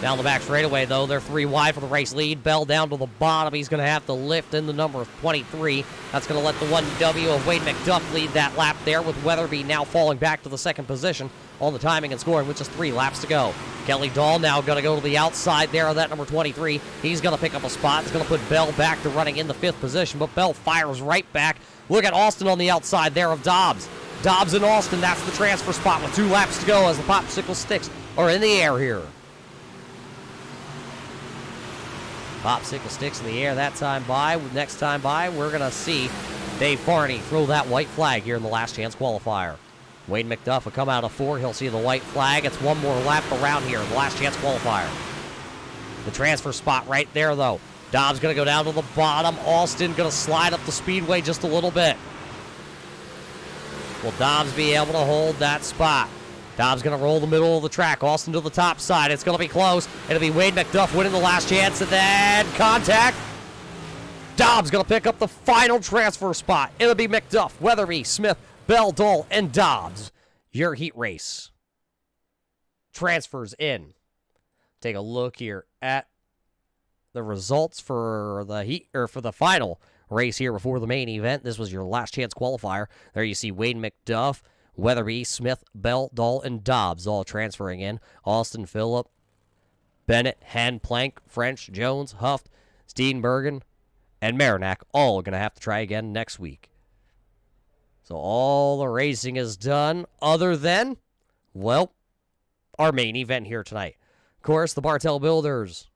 Down the back straightaway, though, they're 3 wide for the race lead. Bell down to the bottom. He's going to have to lift in the number 23. That's going to let the 1W of Wade McDuff lead that lap there, with Weatherby now falling back to the 2nd position on the timing and scoring with just 3 laps to go. Kelly Dahl now going to go to the outside there of that number 23. He's going to pick up a spot. It's going to put Bell back to running in the 5th position, but Bell fires right back. Look at Austin on the outside there of Dobbs. Dobbs and Austin, that's the transfer spot with 2 laps to go as the popsicle sticks are in the air here. Popsicle sticks in the air that time by. Next time by, we're going to see Dave Farney throw that white flag here in the last chance qualifier. Wade McDuff will come out of 4. He'll see the white flag. It's one more lap around here in the last chance qualifier. The transfer spot right there, though. Dobbs going to go down to the bottom. Austin going to slide up the speedway just a little bit. Will Dobbs be able to hold that spot? Dobbs going to roll the middle of the track. Austin to the top side. It's going to be close. It'll be Wade McDuff winning the last chance, and then contact. Dobbs going to pick up the final transfer spot. It'll be McDuff, Weatherby, Smith, Bell, Dahl, and Dobbs. Your heat race transfers in. Take a look here at the results for the heat, or for the final race here before the main event. This was your last chance qualifier. There you see Wade McDuff, Weatherby, Smith, Bell, Dahl, and Dobbs all transferring in. Austin, Phillip, Bennett, Hen, Plank, French, Jones, Huff, Steenbergen, and Marinac all going to have to try again next week. So all the racing is done other than, well, our main event here tonight. Of course, the Bartell Builders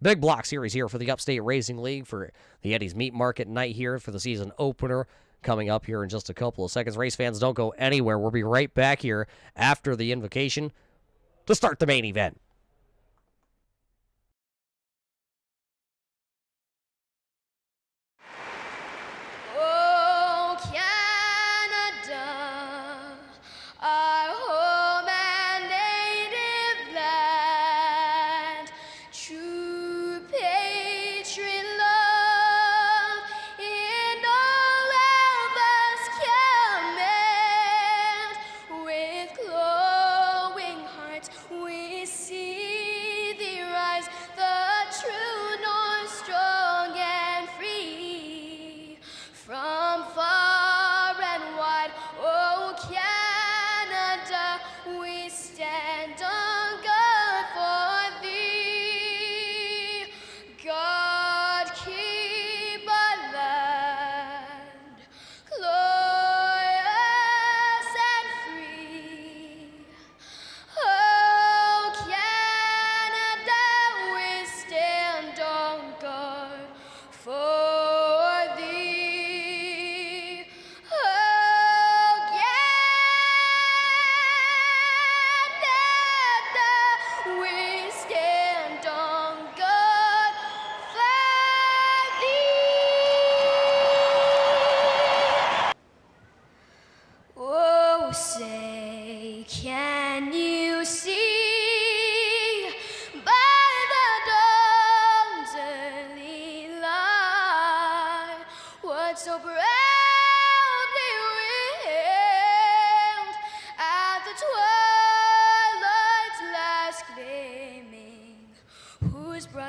Big Block Series here for the Upstate Racing League for the Eddie's Meat Market night here for the season opener. Coming up here in just a couple of seconds. Race fans, don't go anywhere. We'll be right back here after the invocation to start the main event. Oh, Canada, our home and native land, true patriot love in all of us command. With glowing hearts we sing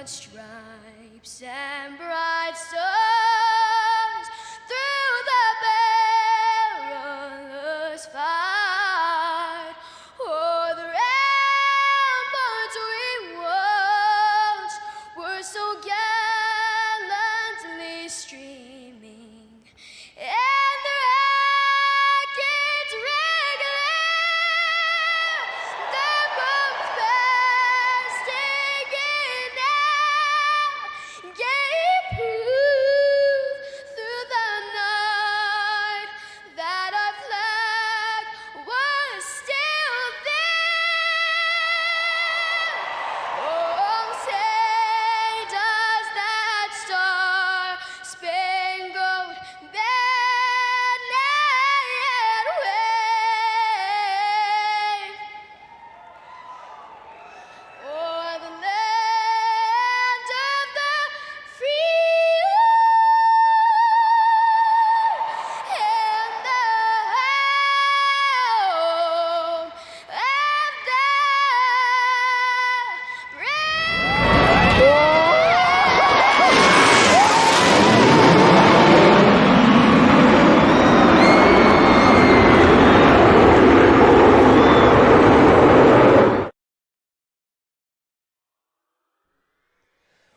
broad stripes and bright stars through the perilous fight. O'er the ramparts we watched were so gallantly streaming, and the rackets regular, the boats bursting in air, gave proof through the night that our flag was still there. Oh, say does that star-spangled banner yet wave o'er the land of the free and the home of the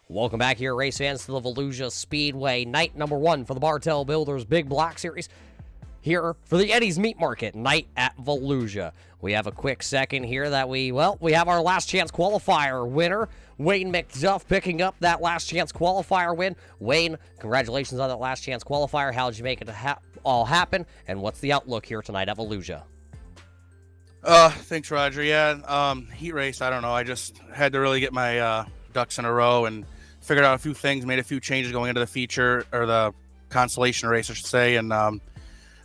Welcome back here, race fans, to the Volusia Speedway. Night number 1 for the Bartell Builders Big Block Series. Here for the Eddie's Meat Market night at Volusia. We have a quick second here that we have our last chance qualifier winner, Wayne McDuff, picking up that last chance qualifier win. Wayne, congratulations on that last chance qualifier. How did you make it all happen? And what's the outlook here tonight at Volusia? Thanks, Roger. Yeah, heat race, I don't know. I just had to really get my ducks in a row and figured out a few things, made a few changes going into the feature, or the consolation race, I should say, and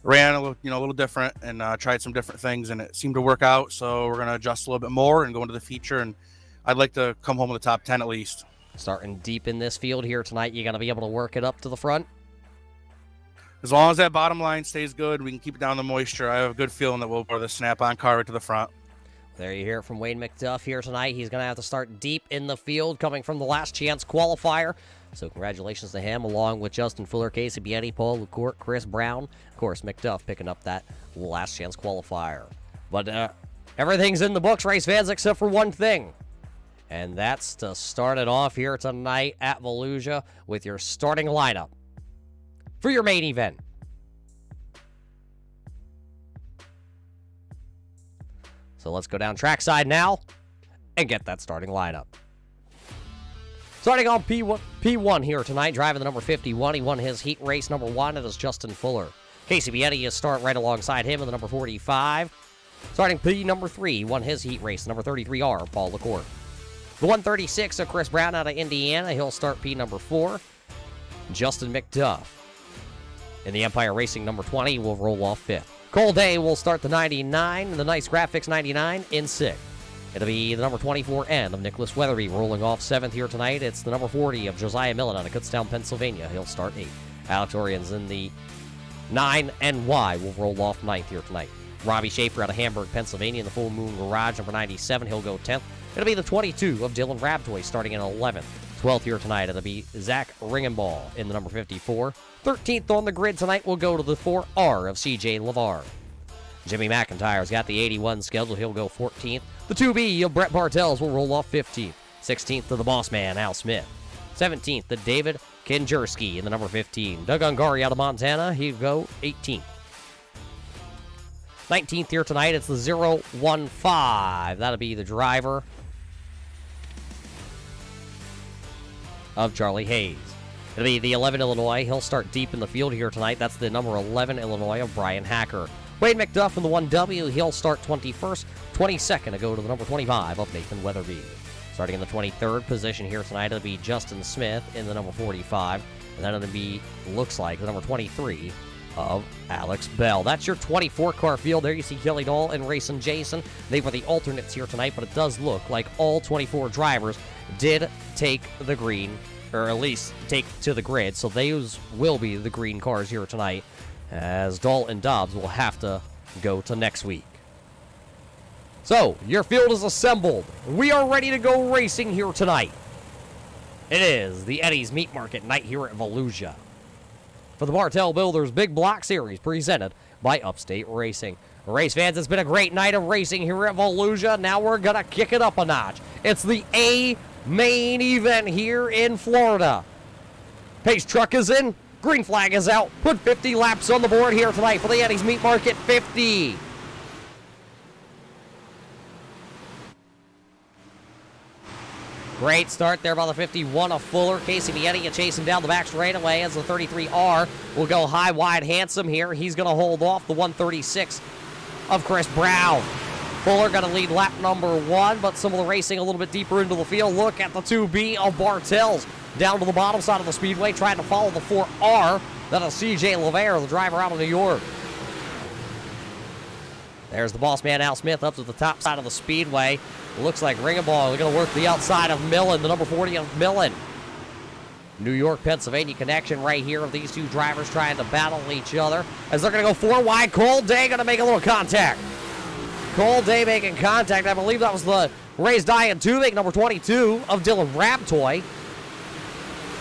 ran a little different and tried some different things, and it seemed to work out. So we're going to adjust a little bit more and go into the feature, and I'd like to come home with the top 10 at least. Starting deep in this field here tonight, you're going to be able to work it up to the front? As long as that bottom line stays good, we can keep it down the moisture. I have a good feeling that we'll pour the snap-on car right to the front. There you hear it from Wayne McDuff here tonight. He's going to have to start deep in the field, coming from the last chance qualifier. So congratulations to him, along with Justin Fuller, Casey Bietti, Paul LaCourte, Chris Brown. Of course, McDuff picking up that last chance qualifier. But everything's in the books, race fans, except for one thing. And that's to start it off here tonight at Volusia with your starting lineup for your main event. So let's go down trackside now and get that starting lineup. Starting on P1 here tonight, driving the number 51. He won his heat race number 1. It is Justin Fuller. Casey Bietti is start right alongside him in the number 45. Starting P number 3, he won his heat race, number 33R, Paul LaCourte. The 136 of Chris Brown out of Indiana, he'll start P number 4. Justin McDuff. In the Empire Racing number 20, will roll off 5th. Cole Day will start the 99, the Nice Graphics 99 in 6th. It'll be the number 24N of Nicholas Weatherby rolling off 7th here tonight. It's the number 40 of Josiah Millen out of Kutztown, Pennsylvania. He'll start 8th. Alex Orions in the 9NY will roll off 9th here tonight. Robbie Schaefer out of Hamburg, Pennsylvania in the Full Moon Garage, number 97. He'll go 10th. It'll be the 22 of Dylan Rabtoy starting in 11th. 12th here tonight, it'll be Zach Ringenball in the number 54. 13th on the grid tonight will go to the 4R of CJ LeVar. Jimmy McIntyre's got the 81 scheduled. He'll go 14th. The 2B of Brett Bartels will roll off 15th. 16th to the boss man, Al Smith. 17th to David Kinjerski in the number 15. Doug Ungari out of Montana, he'll go 18th. 19th here tonight, it's the 015. That'll be the driver of Charlie Hayes. It'll be the 11 Illinois. He'll start deep in the field here tonight. That's the number 11 Illinois of Brian Hacker. Wade McDuff in the 1W. He'll start 21st. 22nd to go to the number 25 of Nathan Weatherby. Starting in the 23rd position here tonight, it'll be Justin Smith in the number 45. And then it'll be, looks like, the number 23 of Alex Bell. That's your 24-car field. There you see Kelly Dahl and Rayson Jason. They were the alternates here tonight, but it does look like all 24 drivers did take the green, or at least take to the grid, so those will be the green cars here tonight, as Dahl and Dobbs will have to go to next week. So, your field is assembled. We are ready to go racing here tonight. It is the Eddie's Meat Market night here at Volusia for the Bartell Builders Big Block Series presented by Upstate Racing. Race fans, it's been a great night of racing here at Volusia. Now we're going to kick it up a notch. It's the A main event here in Florida. Pace truck is in. Green flag is out. Put 50 laps on the board here tonight for the Eddie's Meat Market 50. Great start there by the 51 of Fuller. Casey Vietti chasing down the back straightaway as the 33R will go high, wide, handsome here. He's going to hold off the 136 of Chris Brown. Fuller going to lead lap number 1, but some of the racing a little bit deeper into the field. Look at the 2B of Bartels down to the bottom side of the speedway, trying to follow the 4R. That is CJ LeVere, the driver out of New York. There's the boss man, Al Smith, up to the top side of the speedway. Looks like Ring and Ball. They're going to work the outside of Millen, the number 40 of Millen. New York, Pennsylvania connection right here of these two drivers trying to battle each other. As they're going to go 4 wide, Cole Day going to make a little contact. Cole Day making contact. I believe that was the raised eye and tubing, number 22 of Dylan Raptoy.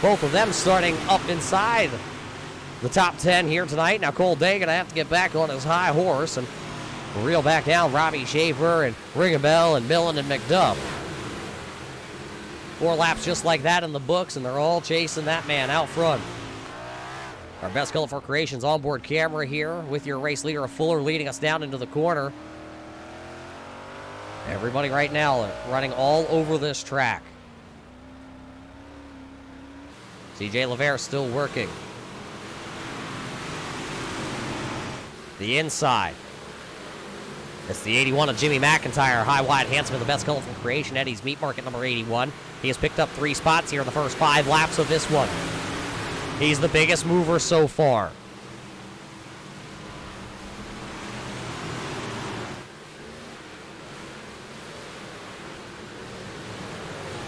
Both of them starting up inside the top 10 here tonight. Now Cole Day going to have to get back on his high horse and reel back down Robbie Schaefer and Ringabell and Millen and McDuff. 4 laps just like that in the books, and they're all chasing that man out front. Our best colorful creations onboard camera here with your race leader of Fuller leading us down into the corner. Everybody right now running all over this track. CJ LeVere still working. The inside. It's the 81 of Jimmy McIntyre, high, wide, handsome, and the best colorful creation, Eddie's Meat Market number 81. He has picked up 3 spots here in the first 5 laps of this one. He's the biggest mover so far.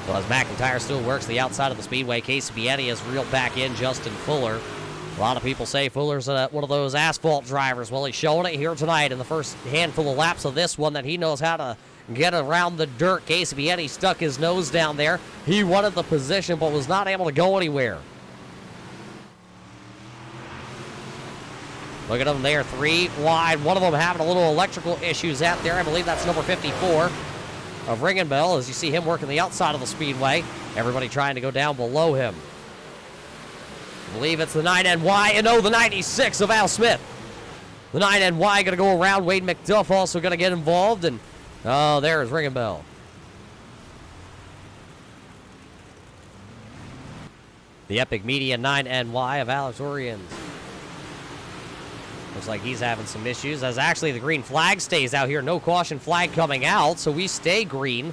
So as McIntyre still works the outside of the speedway, Casey Vietti has reeled back in Justin Fuller. A lot of people say Fuller's one of those asphalt drivers. Well, he's showing it here tonight in the first handful of laps of this one that he knows how to get around the dirt. Casey Vietti stuck his nose down there. He wanted the position but was not able to go anywhere. Look at them there, 3 wide. One of them having a little electrical issues out there. I believe that's number 54 of Ringenbell as you see him working the outside of the speedway. Everybody trying to go down below him. I believe it's the 9NY, and no, the 96 of Al Smith. The 9NY going to go around. Wade McDuff also going to get involved, and oh, there's Ringenbell. The Epic Media 9NY of Alex Oriens. Looks like he's having some issues, as actually the green flag stays out here. No caution flag coming out, so we stay green.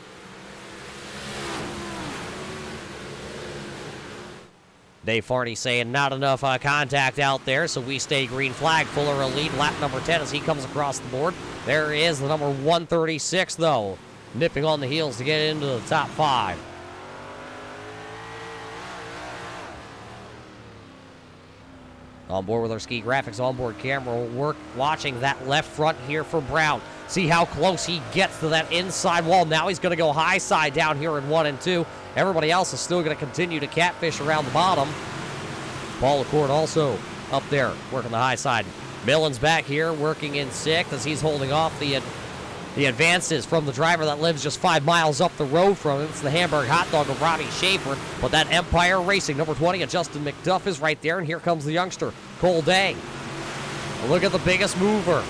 Dave Farney saying not enough contact out there, so we stay green flag. Fuller a lead, lap number 10 as he comes across the board. There is the number 136, though, nipping on the heels to get into the top 5. On board with our Ski Graphics onboard camera, work watching that left front here for Brown. See how close he gets to that inside wall. Now he's going to go high side down here in 1 and 2. Everybody else is still going to continue to catfish around the bottom. Paul Lacourt also up there working the high side. Millen's back here working in 6th as he's holding off the advances from the driver that lives just 5 miles up the road from him. It's the Hamburg hot dog of Robbie Schaefer. But that Empire Racing, number 20 of Justin McDuff is right there. And here comes the youngster, Cole Day. Look at the biggest mover.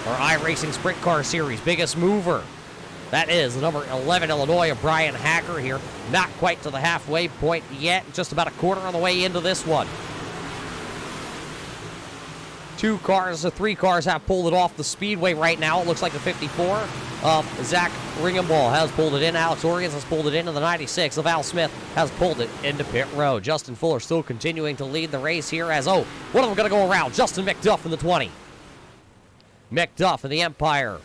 Our iRacing Sprint Car Series, biggest mover. That is the number 11 Illinois of Brian Hacker here. Not quite to the halfway point yet. Just about a quarter of the way into this one. 3 cars have pulled it off the speedway right now. It looks like the 54 of Zach Ringenball has pulled it in. Alex Oriens has pulled it in. And the 96 of Al Smith has pulled it into pit road. Justin Fuller still continuing to lead the race here as, one of them going to go around. Justin McDuff in the 20. McDuff in the Empire.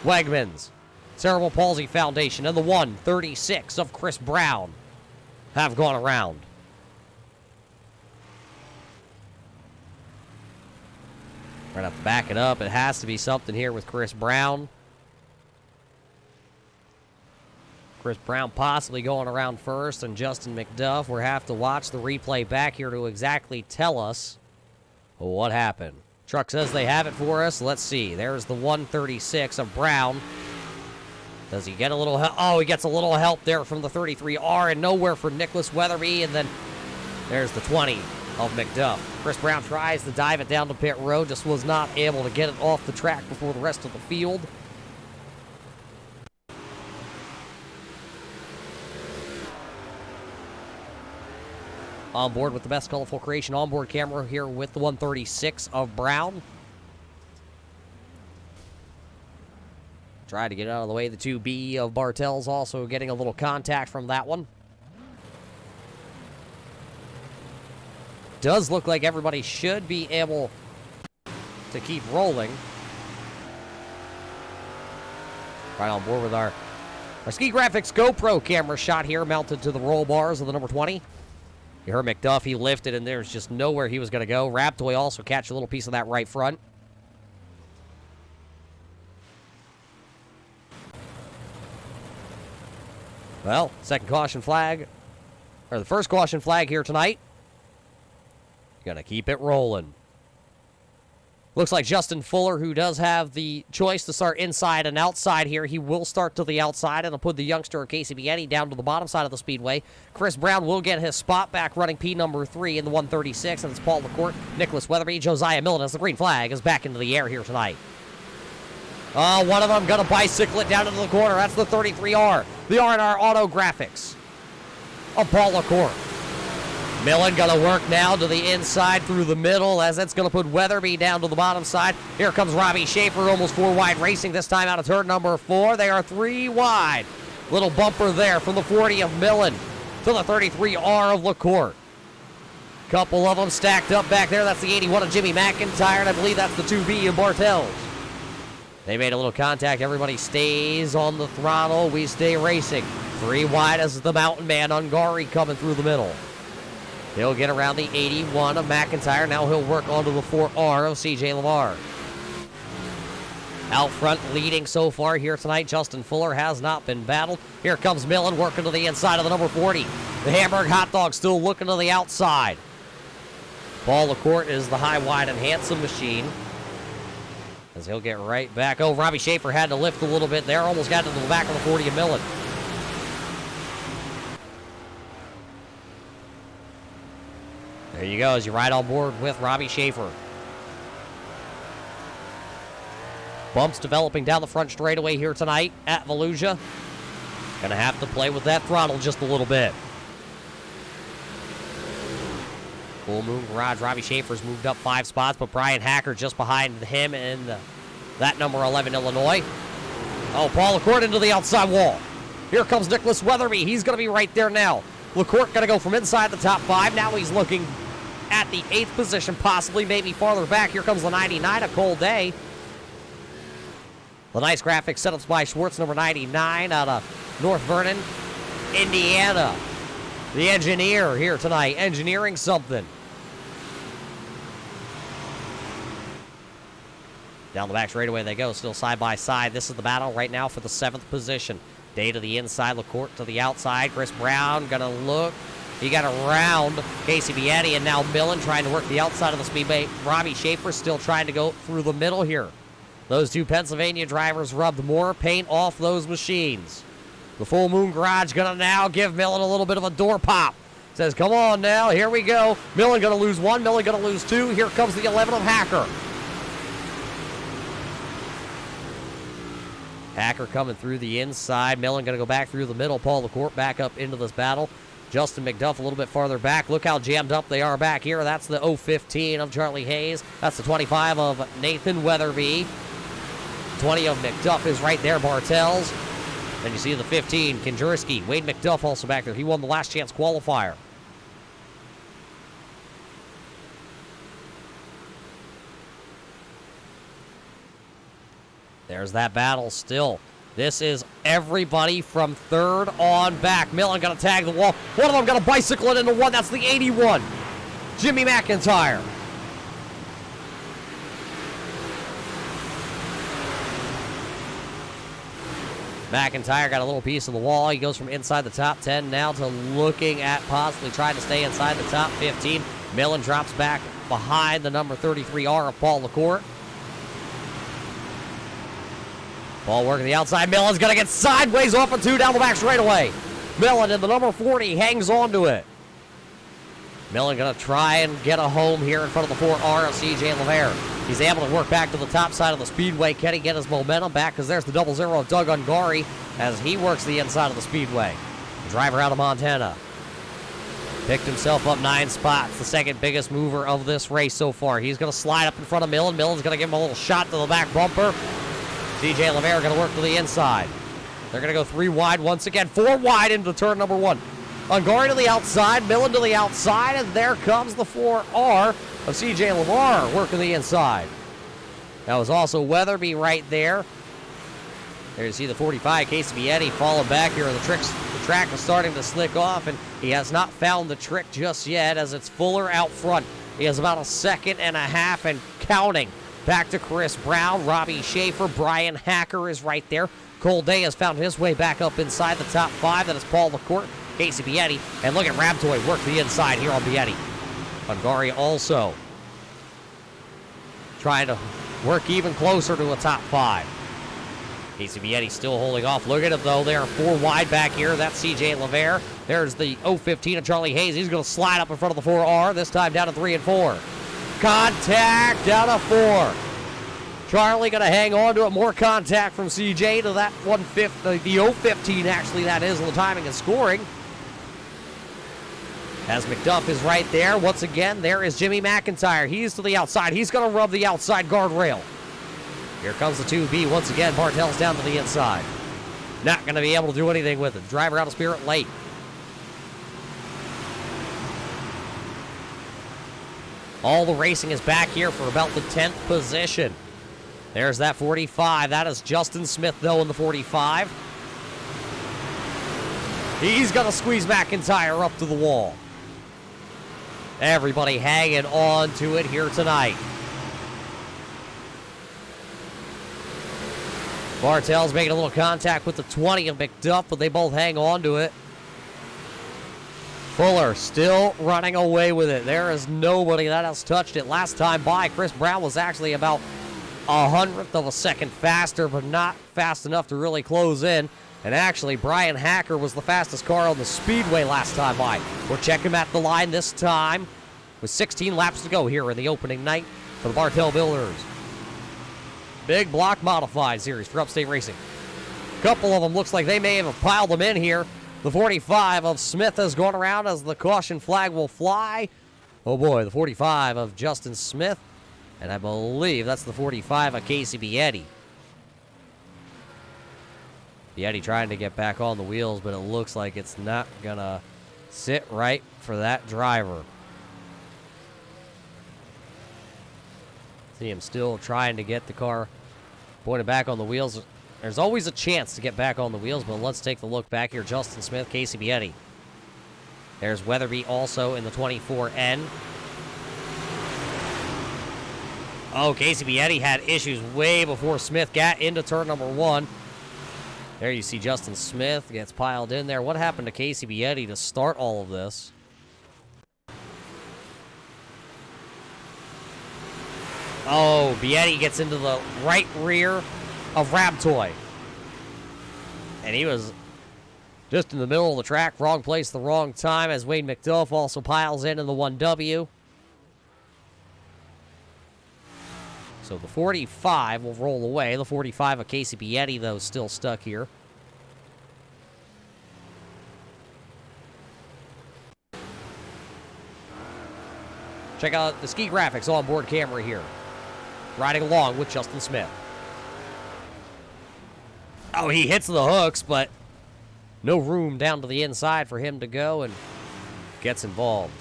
Wegmans. Cerebral Palsy Foundation and the 136 of Chris Brown have gone around. We're going to have to back it up. It has to be something here with Chris Brown. Chris Brown possibly going around first, and Justin McDuff. We'll have to watch the replay back here to exactly tell us what happened. Truck says they have it for us. Let's see. There's the 136 of Brown. Does he get a little help? Oh, he gets a little help there from the 33R, and nowhere for Nicholas Weatherby. And then there's the 20 of McDuff. Chris Brown tries to dive it down to pit road, just was not able to get it off the track before the rest of the field. On board with the best colorful creation onboard camera here with the 136 of Brown. Tried to get out of the way. The 2B of Bartels also getting a little contact from that one. Does look like everybody should be able to keep rolling. Right on board with our Ski Graphics GoPro camera shot here, mounted to the roll bars of the number 20. You heard McDuff, he lifted, and there's just nowhere he was going to go. Raptoy also catch a little piece of that right front. Well, second caution flag, or the first caution flag here tonight. Gonna keep it rolling. Looks like Justin Fuller, who does have the choice to start inside and outside here, he will start to the outside, and he'll put the youngster Casey Bianchi down to the bottom side of the speedway. Chris Brown will get his spot back running P number 3 in the 136, and it's Paul LaCourte, Nicholas Weatherby, Josiah Millen as the green flag is back into the air here tonight. Oh, one of them going to bicycle it down into the corner. That's the 33R. The R&R Auto Graphics of Paul LaCourte. Millen going to work now to the inside through the middle as that's going to put Weatherby down to the bottom side. Here comes Robbie Schaefer, almost 4 wide racing this time out of turn number 4. They are 3 wide. Little bumper there from the 40 of Millen to the 33R of LaCourte. Couple of them stacked up back there. That's the 81 of Jimmy McIntyre, and I believe that's the 2B of Bartels. They made a little contact. Everybody stays on the throttle. We stay racing. 3 wide as the mountain man, Ungari, coming through the middle. He'll get around the 81 of McIntyre. Now he'll work onto the 4R of CJ Lamar. Out front leading so far here tonight, Justin Fuller has not been battled. Here comes Millen working to the inside of the number 40. The Hamburg Hot Dog still looking to the outside. Paul LaCourte is the high, wide, and handsome machine. As he'll get right back. Oh, Robbie Schaefer had to lift a little bit there. Almost got to the back of the 40 of Millen. There you go, as you ride on board with Robbie Schaefer. Bumps developing down the front straightaway here tonight at Volusia. Gonna have to play with that throttle just a little bit. Full Moon Garage, Robbie Schaefer's moved up 5 spots, but Brian Hacker just behind him in that number 11 Illinois. Oh, Paul LaCourte into the outside wall. Here comes Nicholas Weatherby. He's going to be right there now. LaCourte going to go from inside the top 5. Now he's looking at the 8th position, possibly maybe farther back. Here comes the 99 of Cole Day. The nice graphic setups by Schwartz, number 99 out of North Vernon, Indiana. The engineer here tonight, engineering something. Down the back straightaway they go, still side by side. This is the battle right now for the 7th position. Day to the inside, LaCourte to the outside. Chris Brown gonna look. He got around Casey Bianchi, and now Millen trying to work the outside of the speedway. Robbie Schaefer still trying to go through the middle here. Those 2 Pennsylvania drivers rubbed more paint off those machines. The Full Moon Garage gonna now give Millen a little bit of a door pop. Says, come on now, here we go. Millen gonna lose 1, Millen gonna lose 2. Here comes the 11 of Hacker. Hacker coming through the inside. Millen going to go back through the middle. Paul LaCourte back up into this battle. Justin McDuff a little bit farther back. Look how jammed up they are back here. That's the 015 of Charlie Hayes. That's the 25 of Nathan Weatherby. 20 of McDuff is right there, Bartels. Then you see the 15, Kondraski. Wade McDuff also back there. He won the last chance qualifier. There's that battle still. This is everybody from 3rd on back. Millen going to tag the wall. One of them going to bicycle it into 1. That's the 81. Jimmy McIntyre. McIntyre got a little piece of the wall. He goes from inside the top 10 now to looking at possibly trying to stay inside the top 15. Millen drops back behind the number 33R of Paul LaCour. Ball working the outside. Millen's going to get sideways off of 2 down the back straightaway. Millen in the number 40 hangs on to it. Millen going to try and get a home here in front of the 4R of C.J. LeVere. He's able to work back to the top side of the speedway. Can he get his momentum back? Because there's the 00 of Doug Ungari as he works the inside of the speedway. The driver out of Montana picked himself up 9 spots. The second biggest mover of this race so far. He's going to slide up in front of Millen. Millen's going to give him a little shot to the back bumper. C.J. LeVere going to work to the inside. They're going to go 3 wide once again. 4 wide into turn number 1. Ungari to the outside, Millen to the outside, and there comes the 4R of C.J. LeVar working the inside. That was also Weatherby right there. There you see the 45, Casey Bietti falling back here. The track is starting to slick off, and he has not found the trick just yet as it's Fuller out front. He has about a 1.5 seconds and counting. Back to Chris Brown, Robbie Schaefer, Brian Hacker is right there. Cole Day has found his way back up inside the top 5. That is Paul LaCour, Casey Bietti, and look at Rabtoy work the inside here on Bietti. Ungari also trying to work even closer to a top 5. Casey Bietti still holding off. Look at it, though. They are 4 wide back here. That's C.J. LeVere. There's the 015 of Charlie Hayes. He's going to slide up in front of the 4R, this time down to 3 and 4. Contact down to 4. Charlie going to hang on to it. More contact from CJ to that 150, the 015 actually, that is, on the timing and scoring. As McDuff is right there. Once again, there is Jimmy McIntyre. He's to the outside. He's going to rub the outside guardrail. Here comes the 2B. Once again, Bartel's down to the inside. Not going to be able to do anything with it. Driver out of spirit late. All the racing is back here for about the 10th position. There's that 45. That is Justin Smith, though, in the 45. He's going to squeeze McIntyre up to the wall. Everybody hanging on to it here tonight. Bartel's making a little contact with the 20 of McDuff, but they both hang on to it. Fuller still running away with it. There is nobody that has touched it. Last time by, Chris Brown was actually about 1/100th of a second faster, but not fast enough to really close in. And actually, Brian Hacker was the fastest car on the speedway last time by. We're checking at the line this time with 16 laps to go here in the opening night for the Bartel Builders. Big block modified series for Upstate Racing. A couple of them looks like they may have piled them in here. The 45 of Smith has gone around as the caution flag will fly. Oh boy, the 45 of Justin Smith. And I believe that's the 45 of Casey Bietti. Bietti trying to get back on the wheels, but it looks like it's not going to sit right for that driver. See him still trying to get the car pointed back on the wheels. There's always a chance to get back on the wheels, but let's take the look back here. Justin Smith, Casey Bietti. There's Weatherby also in the 24N. Oh, Casey Bietti had issues way before Smith got into turn number 1. There you see Justin Smith gets piled in there. What happened to Casey Bietti to start all of this? Oh, Bietti gets into the right rear of Rabtoy. And he was just in the middle of the track, wrong place, the wrong time, as Wayne McDuff also piles in the 1W. So the 45 will roll away. The 45 of Casey Bietti, though, still stuck here. Check out the ski graphics on board camera here. Riding along with Justin Smith. Oh, he hits the hooks, but no room down to the inside for him to go and gets involved.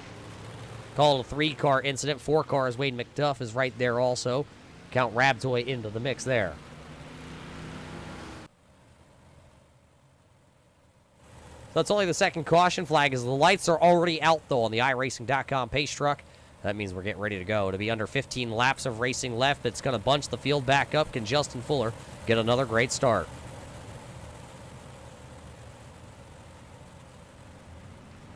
Called a 3-car incident. 4 cars. Wayne McDuff is right there also. Count Rabtoy into the mix there. So that's only the second caution flag as the lights are already out, though, on the iRacing.com pace truck. That means we're getting ready to go. To be under 15 laps of racing left, it's going to bunch the field back up. Can Justin Fuller get another great start?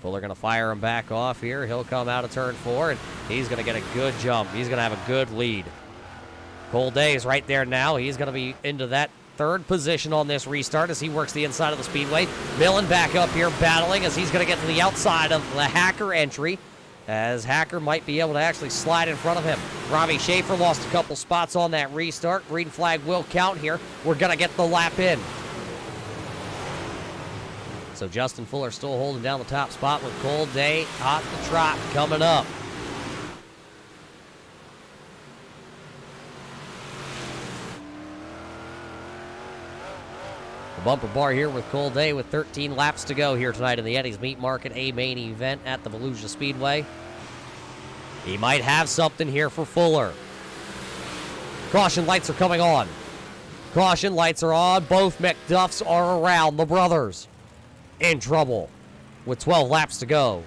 Fuller going to fire him back off here. He'll come out of turn 4, and he's going to get a good jump. He's going to have a good lead. Cole Day is right there now. He's going to be into that third position on this restart as he works the inside of the speedway. Millen back up here battling as he's going to get to the outside of the Hacker entry, as Hacker might be able to actually slide in front of him. Robbie Schaefer lost a couple spots on that restart. Green flag will count here. We're going to get the lap in. So Justin Fuller still holding down the top spot with Cole Day hot the trot coming up. Bumper bar here with Cole Day with 13 laps to go here tonight in the Eddie's Meat Market, a main event at the Volusia Speedway. He might have something here for Fuller. Caution lights are coming on. Caution lights are on. Both McDuffs are around. The brothers in trouble with 12 laps to go.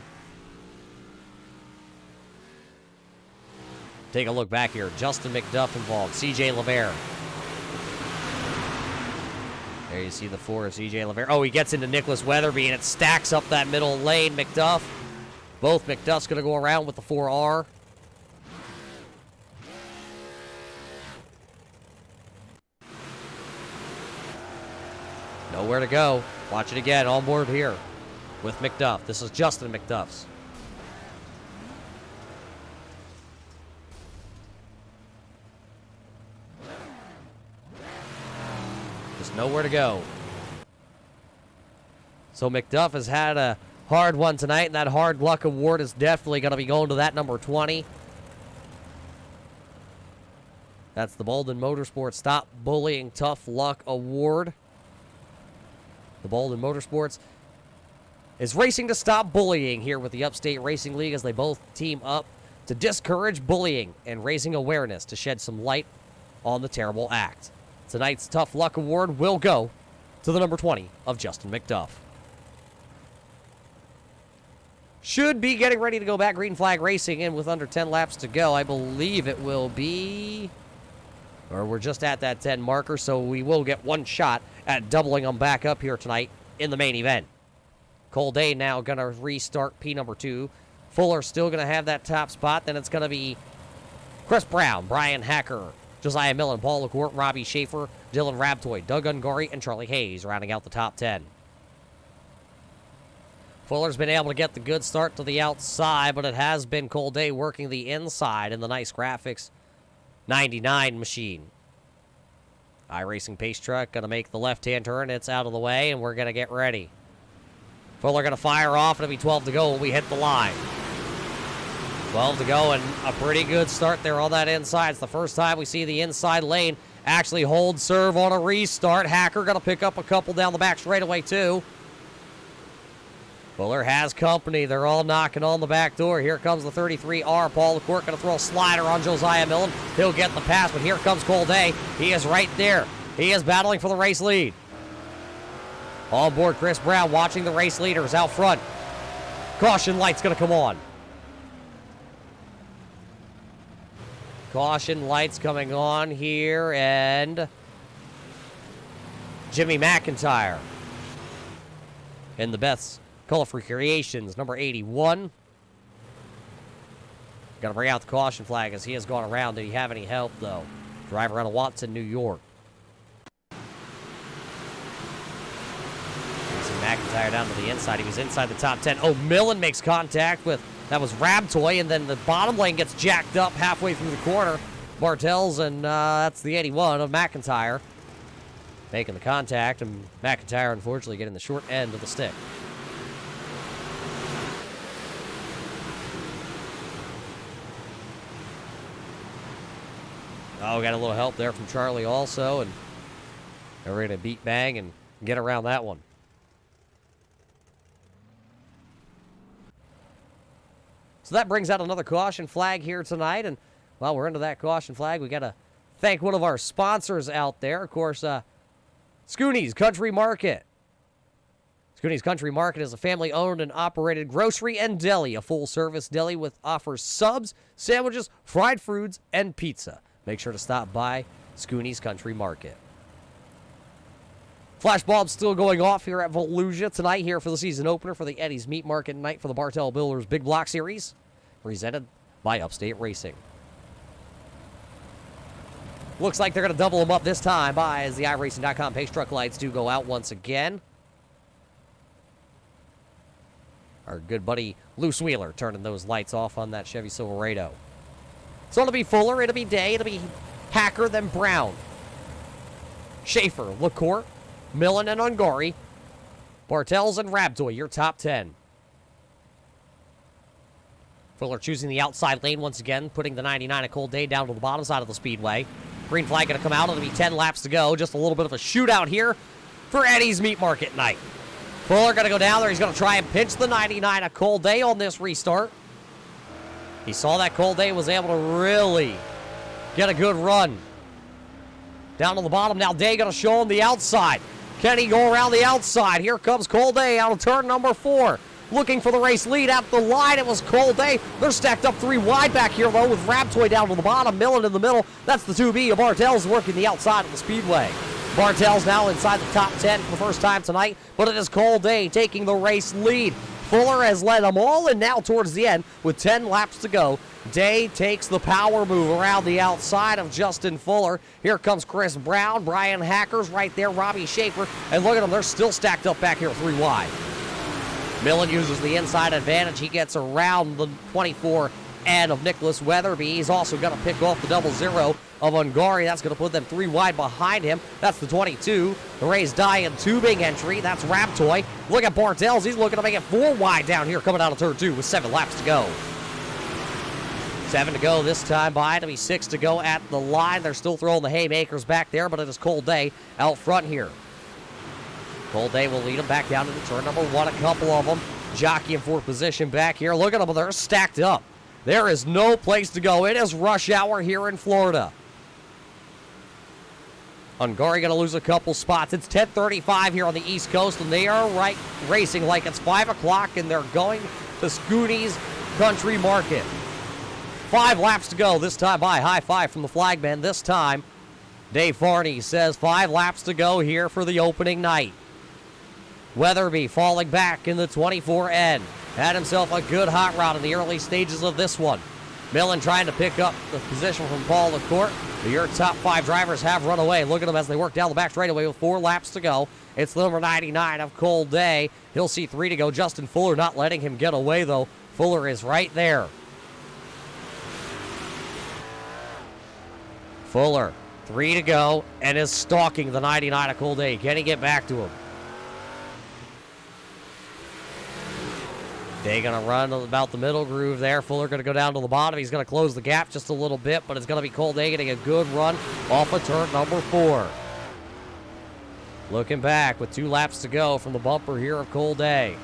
Take a look back here. Justin McDuff involved. CJ LeVere. There you see the 4 of CJ LeVere. Oh, he gets into Nicholas Weatherby, and it stacks up that middle lane. McDuff. Both McDuff's going to go around with the 4R. Nowhere to go. Watch it again. On board here with McDuff. This is Justin McDuff's. Nowhere to go. So McDuff has had a hard one tonight, and that hard luck award is definitely going to be going to that number 20. That's the Bolden Motorsports Stop Bullying Tough Luck Award. The Bolden Motorsports is racing to stop bullying here with the Upstate Racing League as they both team up to discourage bullying and raising awareness to shed some light on the terrible act. Tonight's Tough Luck Award will go to the number 20 of Justin McDuff. Should be getting ready to go back green flag racing in with under 10 laps to go. I believe it will be, or we're just at that 10 marker, so we will get one shot at doubling them back up here tonight in the main event. Cole Day now going to restart P number 2. Fuller still going to have that top spot. Then it's going to be Chris Brown, Brian Hacker, Josiah Millen, Paul LaCourte, Robbie Schaefer, Dylan Rabtoy, Doug Ungari, and Charlie Hayes rounding out the top 10. Fuller's been able to get the good start to the outside, but it has been Cole Day working the inside in the nice graphics 99 machine. iRacing Pace Truck going to make the left-hand turn. It's out of the way, and we're going to get ready. Fuller going to fire off. It'll be 12 to go when we hit the line. 12 to go, and a pretty good start there on that inside. It's the first time we see the inside lane actually hold serve on a restart. Hacker going to pick up a couple down the back straightaway, too. Fuller has company. They're all knocking on the back door. Here comes the 33R. Paul LaCourte going to throw a slider on Josiah Millen. He'll get the pass, but here comes Cole Day. He is right there. He is battling for the race lead. On board, Chris Brown watching the race leaders out front. Caution light's going to come on. Caution lights coming on here, and Jimmy McIntyre in the Beth's Colorful Creations, number 81. Got to bring out the caution flag as he has gone around. Did he have any help, though? Driver out of Watson, New York. McIntyre down to the inside. He was inside the top 10. Oh, Millen makes contact with, that was Rabtoy, and then the bottom lane gets jacked up halfway through the corner. Bartels, and that's the 81 of McIntyre making the contact, and McIntyre unfortunately getting the short end of the stick. Oh, got a little help there from Charlie also, and they're ready to beat bang and get around that one. So that brings out another caution flag here tonight, and while we're into that caution flag, we got to thank one of our sponsors out there. Of course, Scooney's Country Market. Scooney's Country Market is a family-owned and operated grocery and deli, a full-service deli with offers subs, sandwiches, fried foods, and pizza. Make sure to stop by Scooney's Country Market. Flash bulbs still going off here at Volusia tonight here for the season opener for the Eddie's Meat Market night for the Bartell Builders Big Block Series, presented by Upstate Racing. Looks like they're going to double them up this time as the iRacing.com pace truck lights do go out once again. Our good buddy Loose Wheeler turning those lights off on that Chevy Silverado. So it'll be Fuller, it'll be Day, it'll be Hacker, then Brown. Schaefer, LaCourte, Millen, and Ungari. Bartels and Rabtoy, your top 10. Fuller choosing the outside lane once again, putting the 99 at Cold Day down to the bottom side of the speedway. Green flag going to come out. It'll be 10 laps to go. Just a little bit of a shootout here for Eddie's Meat Market night. Fuller going to go down there. He's going to try and pinch the 99 at Cold Day on this restart. He saw that Cold Day was able to really get a good run. Down to the bottom now. Day going to show him the outside. Can he go around the outside? Here comes Cold Day out of turn number 4. Looking for the race lead at the line. It was Cold Day. They're stacked up 3 wide back here, though, with Rabtoy down to the bottom, Millen in the middle. That's the 2B. Bartels working the outside of the speedway. Bartels now inside the top 10 for the first time tonight, but it is Cold Day taking the race lead. Fuller has led them all, and now towards the end, with 10 laps to go, Day takes the power move around the outside of Justin Fuller. Here comes Chris Brown, Brian Hackers right there, Robbie Schaefer, and look at them, they're still stacked up back here 3 wide. Millen uses the inside advantage. He gets around the 24 end of Nicholas Weatherby. He's also going to pick off the 00 of Ungari. That's going to put them 3 wide behind him. That's the 22. The Rays die in tubing entry. That's Rabtoy. Look at Bartels. He's looking to make it 4 wide down here coming out of turn 2 with 7 laps to go. 7 to go this time by. It'll be 6 to go at the line. They're still throwing the haymakers back there, but it is Cold Day out front here. Cold Day will lead them back down into turn number 1. A couple of them jockeying for position back here. Look at them. They're stacked up. There is no place to go. It is rush hour here in Florida. Ungari going to lose a couple spots. It's 10:35 here on the East Coast, and they are racing like it's 5 o'clock, and they're going to Scooney's Country Market. 5 laps to go this time by. High five from the flagman this time. Dave Farney says 5 laps to go here for the opening night. Weatherby falling back in the 24 end. Had himself a good hot rod in the early stages of this one. Millen trying to pick up the position from Paul LaCourte. Your top 5 drivers have run away. Look at them as they work down the back straightaway with 4 laps to go. It's the number 99 of Cold Day. He'll see 3 to go. Justin Fuller not letting him get away, though. Fuller is right there. Fuller, 3 to go, and is stalking the 99 of Cold Day. Can he get back to him? Day going to run about the middle groove there. Fuller going to go down to the bottom. He's going to close the gap just a little bit, but it's going to be Cold Day getting a good run off of turn number 4. Looking back with 2 laps to go from the bumper here of Cold Day.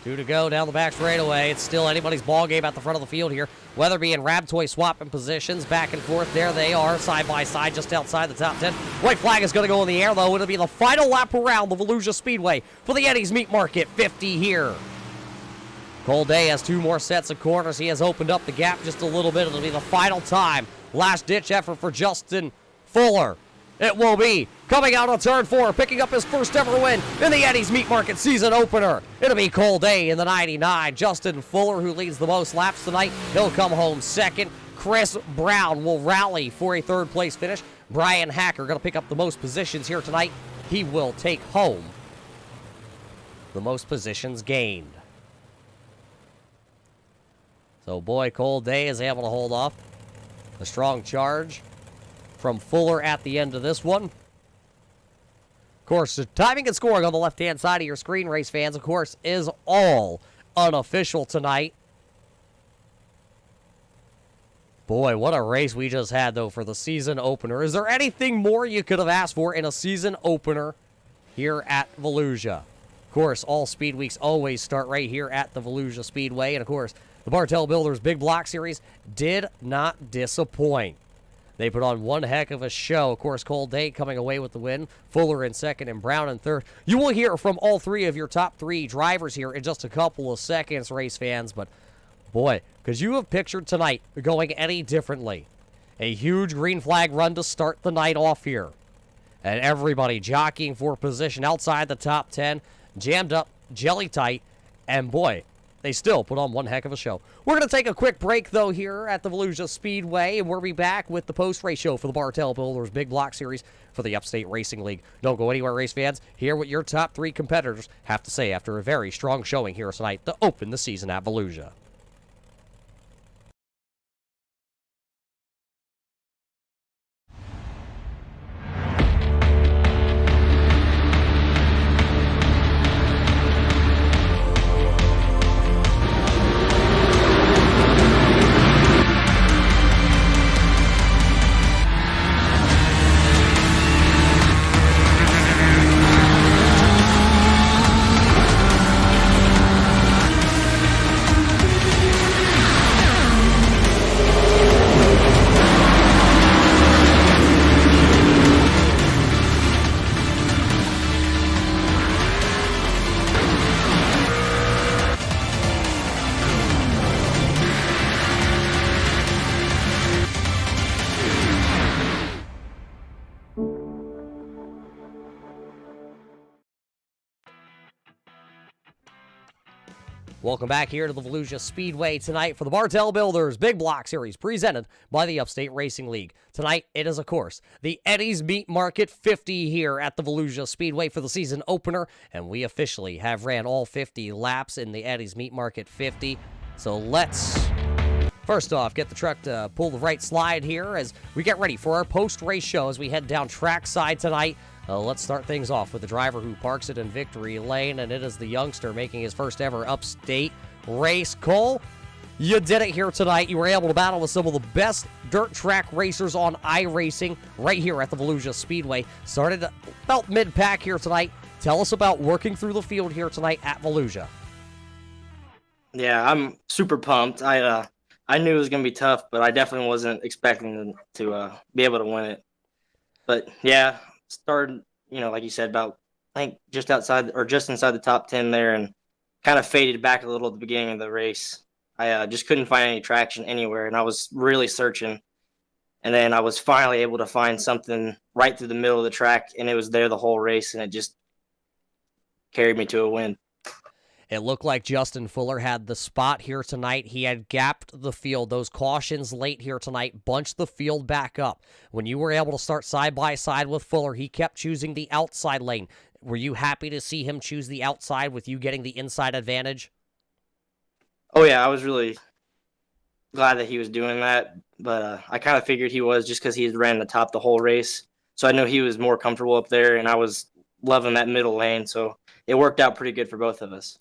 2 to go down the back straightaway. It's still anybody's ball game at the front of the field here. Weatherby and Rabtoy swapping positions back and forth. There they are, side by side, just outside the top 10. White flag is going to go in the air, though. It'll be the final lap around the Volusia Speedway for the Eddie's Meat Market 50 here. Cold Day has 2 more sets of corners. He has opened up the gap just a little bit. It'll be the final time. Last-ditch effort for Justin Fuller. It will be coming out on turn 4, picking up his first ever win in the Eddie's Meat Market season opener. It'll be Cold Day in the 99. Justin Fuller, who leads the most laps tonight, he'll come home second. Chris Brown will rally for a 3rd place finish. Brian Hacker going to pick up the most positions here tonight. He will take home the most positions gained. So, boy, Cold Day is able to hold off a strong charge from Fuller at the end of this one. Of course, the timing and scoring on the left-hand side of your screen, race fans, of course, is all unofficial tonight. Boy, what a race we just had, though, for the season opener. Is there anything more you could have asked for in a season opener here at Volusia? Of course, all speed weeks always start right here at the Volusia Speedway. And, of course, the Bartell Builders Big Block Series did not disappoint. They put on one heck of a show. Of course, Cold Day coming away with the win. Fuller in second and Brown in third. You will hear from all 3 of your top 3 drivers here in just a couple of seconds, race fans. But, boy, could you have pictured tonight going any differently? A huge green flag run to start the night off here. And everybody jockeying for position outside the top 10, jammed up, jelly tight, and boy, they still put on one heck of a show. We're going to take a quick break, though, here at the Volusia Speedway, and we'll be back with the post-race show for the Bartell Builders Big Block Series for the Upstate Racing League. Don't go anywhere, race fans. Hear what your top 3 competitors have to say after a very strong showing here tonight to open the season at Volusia. Welcome back here to the Volusia Speedway tonight for the Bartell Builders Big Block Series presented by the Upstate Racing League. Tonight, it is, of course, the Eddie's Meat Market 50 here at the Volusia Speedway for the season opener, and we officially have ran all 50 laps in the Eddie's Meat Market 50. So let's, first off, get the truck to pull the right slide here as we get ready for our post-race show as we head down trackside tonight. Let's start things off with the driver who parks it in victory lane, and it is the youngster making his first ever Upstate race. Cole, you did it here tonight. You were able to battle with some of the best dirt track racers on iRacing right here at the Volusia Speedway. Started about mid-pack here tonight. Tell us about working through the field here tonight at Volusia. Yeah, I'm super pumped. I knew it was going to be tough, but I definitely wasn't expecting to be able to win it. But yeah, started, like you said, about I think just outside or just inside the top 10 there, and kind of faded back a little at the beginning of the race. I just couldn't find any traction anywhere, and I was really searching. And then I was finally able to find something right through the middle of the track, and it was there the whole race, and it just carried me to a win. It looked like Justin Fuller had the spot here tonight. He had gapped the field. Those cautions late here tonight bunched the field back up. When you were able to start side by side with Fuller, he kept choosing the outside lane. Were you happy to see him choose the outside with you getting the inside advantage? Oh, yeah, I was really glad that he was doing that, but I kind of figured he was just because he had ran the top the whole race. So I knew he was more comfortable up there, and I was loving that middle lane, so it worked out pretty good for both of us.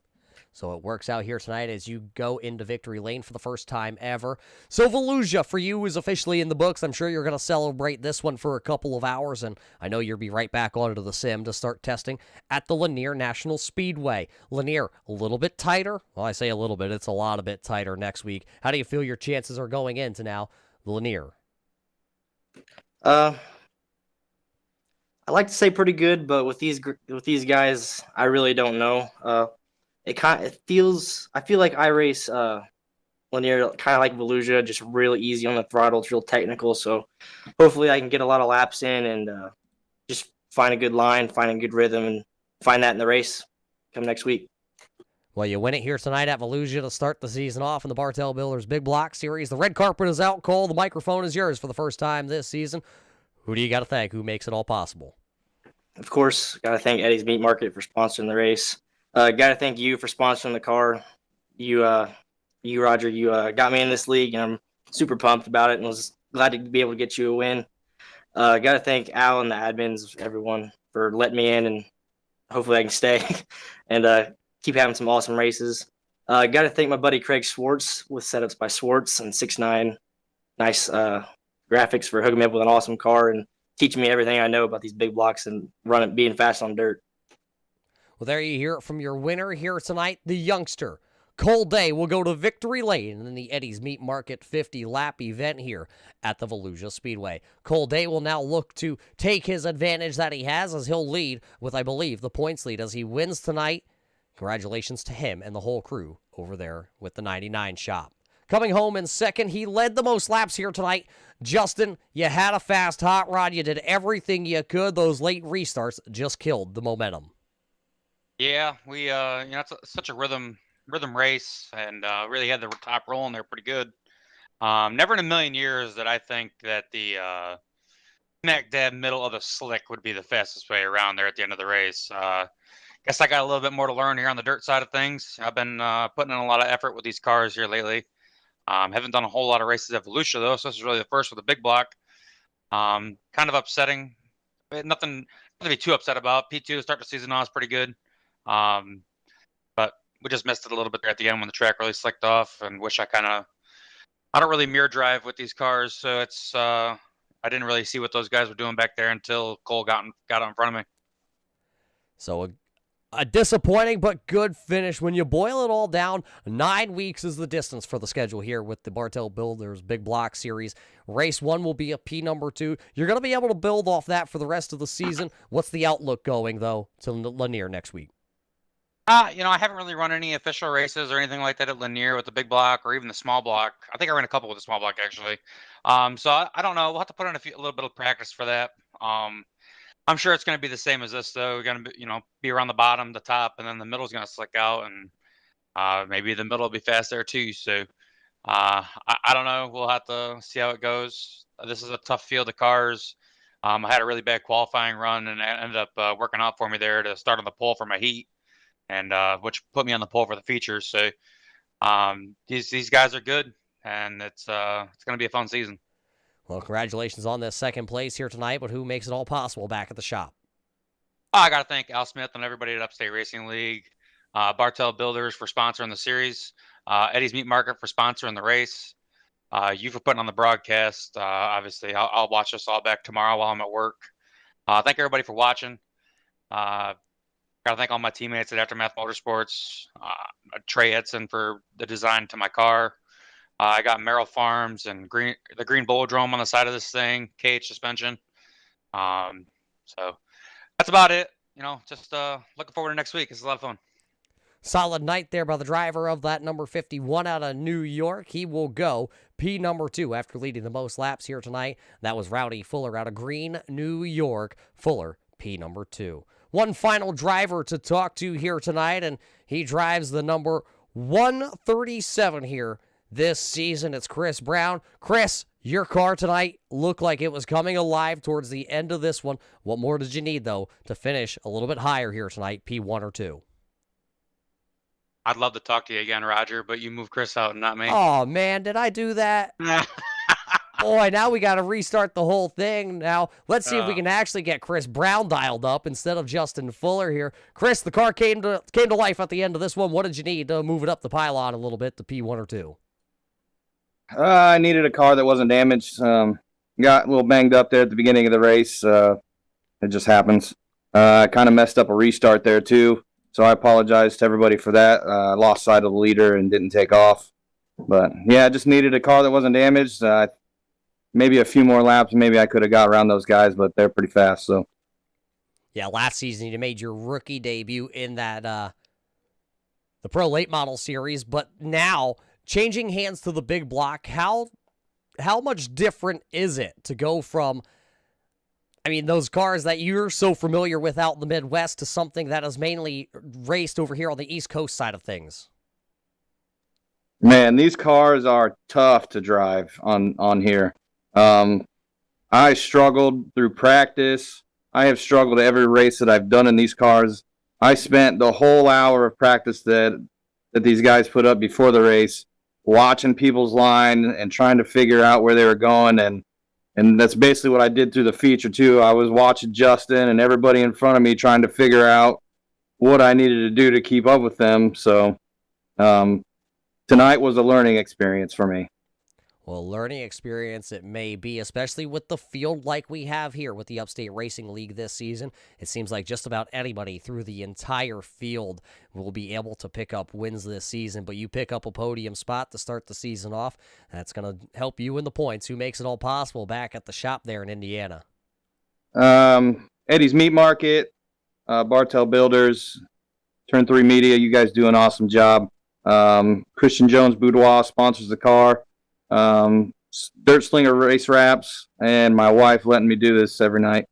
So it works out here tonight as you go into victory lane for the first time ever. So Volusia for you is officially in the books. I'm sure you're going to celebrate this one for a couple of hours, and I know you'll be right back onto the sim to start testing at the Lanier National Speedway. Lanier, a little bit tighter? Well, I say a little bit. It's a lot a bit tighter next week. How do you feel your chances are going into now Lanier? I like to say pretty good, but with these guys, I really don't know. I feel like I race Lanier kind of like Volusia, just really easy on the throttle. It's real technical, so hopefully I can get a lot of laps in and just find a good line, find a good rhythm, and find that in the race come next week. Well, you win it here tonight at Volusia to start the season off in the Bartell Builders Big Block Series. The red carpet is out, Cole. The microphone is yours for the first time this season. Who do you got to thank? Who makes it all possible? Of course, got to thank Eddie's Meat Market for sponsoring the race. Got to thank you for sponsoring the car. You, Roger, you got me in this league, and I'm super pumped about it and was glad to be able to get you a win. Got to thank Al and the admins, everyone, for letting me in, and hopefully I can stay and keep having some awesome races. Got to thank my buddy Craig Swartz with Setups by Swartz and 6'9". Nice graphics for hooking me up with an awesome car and teaching me everything I know about these big blocks and being fast on dirt. Well, there you hear it from your winner here tonight, the youngster. Cole Day will go to victory lane in the Eddie's Meat Market 50-lap event here at the Volusia Speedway. Cole Day will now look to take his advantage that he has as he'll lead with, I believe, the points lead as he wins tonight. Congratulations to him and the whole crew over there with the 99 shop. coming home in second. He led the most laps here tonight. Justin, you had a fast hot rod. You did everything you could. Those late restarts just killed the momentum. Yeah, we it's such a rhythm race, and really had the top rolling there pretty good. Never in a million years that I think that the smack dab middle of the slick would be the fastest way around there at the end of the race. Guess I got a little bit more to learn here on the dirt side of things. I've been putting in a lot of effort with these cars here lately. Haven't done a whole lot of races at Volusia though, so this is really the first with a big block. Kind of upsetting. Nothing to be too upset about. P2 to start the season off is pretty good. But we just missed it a little bit there at the end when the track really slicked off, and wish I don't really mirror drive with these cars, so it's I didn't really see what those guys were doing back there until Cole got in front of me. So a disappointing but good finish. When you boil it all down, 9 weeks is the distance for the schedule here with the Bartell Builders Big Block Series. Race 1 will be a P number 2. You're going to be able to build off that for the rest of the season. What's the outlook going, though, to Lanier next week? I haven't really run any official races or anything like that at Lanier with the big block or even the small block. I think I ran a couple with the small block, actually. So I don't know. We'll have to put in a little bit of practice for that. I'm sure it's going to be the same as this, though. We're going to be around the bottom, the top, and then the middle is going to slick out, and maybe the middle will be fast there, too. So I don't know. We'll have to see how it goes. This is a tough field of cars. I had a really bad qualifying run, and it ended up working out for me there to start on the pole for my heat, and which put me on the pole for the features. So these guys are good, and it's going to be a fun season. Well, congratulations on this second place here tonight, but who makes it all possible back at the shop? I got to thank Al Smith and everybody at Upstate Racing League, Bartell Builders for sponsoring the series, Eddie's Meat Market for sponsoring the race, you for putting on the broadcast. Obviously, I'll watch this all back tomorrow while I'm at work. Thank everybody for watching. Got to thank all my teammates at Aftermath Motorsports, Trey Edson for the design to my car. I got Merrill Farms and the Green Bolodrome on the side of this thing, KH suspension. So that's about it. Just looking forward to next week. It's a lot of fun. Solid night there by the driver of that number 51 out of New York. He will go P number 2 after leading the most laps here tonight. That was Rowdy Fuller out of Green, New York. Fuller, P number 2. One final driver to talk to here tonight, and he drives the number 137 here this season. It's Chris Brown. Chris, your car tonight looked like it was coming alive towards the end of this one. What more did you need, though, to finish a little bit higher here tonight, P1 or 2? I'd love to talk to you again, Roger, but you moved Chris out and not me. Oh, man, did I do that? Boy, now we got to restart the whole thing. Now, let's see if we can actually get Chris Brown dialed up instead of Justin Fuller here. Chris, the car came to life at the end of this one. What did you need to move it up the pylon a little bit to P1 or 2? I needed a car that wasn't damaged. Got a little banged up there at the beginning of the race. It just happens. I kind of messed up a restart there, too. So I apologize to everybody for that. Lost sight of the leader and didn't take off. But, yeah, I just needed a car that wasn't damaged. Maybe a few more laps, maybe I could have got around those guys, but they're pretty fast. So, yeah, last season you made your rookie debut in that the Pro Late Model Series, but now changing hands to the big block, how much different is it to go from, those cars that you're so familiar with out in the Midwest to something that is mainly raced over here on the East Coast side of things? Man, these cars are tough to drive on here. I struggled through practice. I have struggled every race that I've done in these cars. I spent the whole hour of practice that these guys put up before the race watching people's line and trying to figure out where they were going, and that's basically what I did through the feature too. I was watching Justin and everybody in front of me trying to figure out what I needed to do to keep up with them. So tonight was a learning experience for me. Well, learning experience it may be, especially with the field like we have here with the Upstate Racing League this season. It seems like just about anybody through the entire field will be able to pick up wins this season, but you pick up a podium spot to start the season off. That's going to help you in the points. Who makes it all possible back at the shop there in Indiana? Eddie's Meat Market, Bartell Builders, Turn 3 Media. You guys do an awesome job. Christian Jones Boudoir sponsors the car. Dirt Slinger Race Wraps, and my wife letting me do this every night.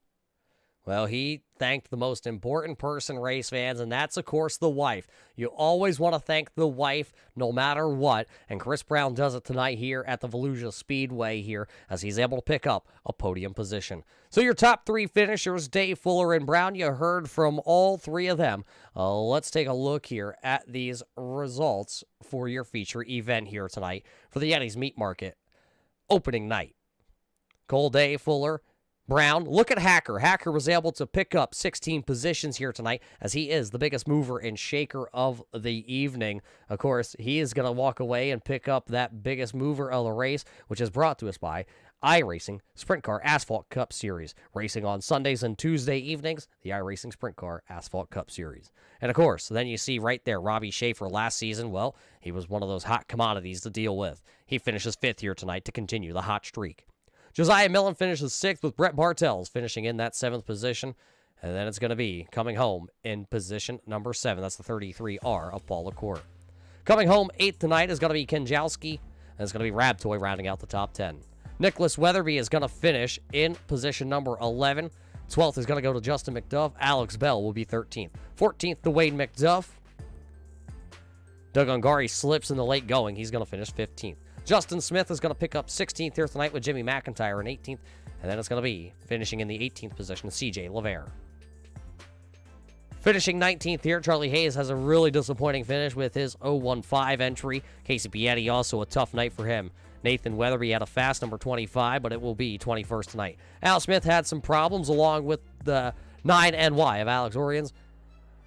Well, he thanked the most important person, race fans, and that's, of course, the wife. You always want to thank the wife no matter what, and Chris Brown does it tonight here at the Volusia Speedway here as he's able to pick up a podium position. So your top three finishers, Dave, Fuller, and Brown, you heard from all three of them. Let's take a look here at these results for your feature event here tonight for the Eddie's Meat Market opening night. Cole, Dave, Fuller, Brown. Look at Hacker. Hacker was able to pick up 16 positions here tonight as he is the biggest mover and shaker of the evening. Of course, he is going to walk away and pick up that biggest mover of the race, which is brought to us by iRacing Sprint Car Asphalt Cup Series. Racing on Sundays and Tuesday evenings, the iRacing Sprint Car Asphalt Cup Series. And of course, then you see right there, Robbie Schaefer last season, well, he was one of those hot commodities to deal with. He finishes 5th here tonight to continue the hot streak. Josiah Millen finishes 6th with Brett Bartels finishing in that 7th position. And then it's going to be coming home in position number 7. That's the 33R of Paul LaCour. Coming home 8th tonight is going to be Kenjowski. And it's going to be Rabtoy rounding out the top 10. Nicholas Weatherby is going to finish in position number 11. 12th is going to go to Justin McDuff. Alex Bell will be 13th. 14th to Wade McDuff. Doug Ungari slips in the late going. He's going to finish 15th. Justin Smith is going to pick up 16th here tonight with Jimmy McIntyre in 18th. And then it's going to be finishing in the 18th position, CJ LeVere. Finishing 19th here, Charlie Hayes has a really disappointing finish with his 015 entry. Casey Piatti also a tough night for him. Nathan Weatherby had a fast number 25, but it will be 21st tonight. Al Smith had some problems along with the 9NY of Alex Orions.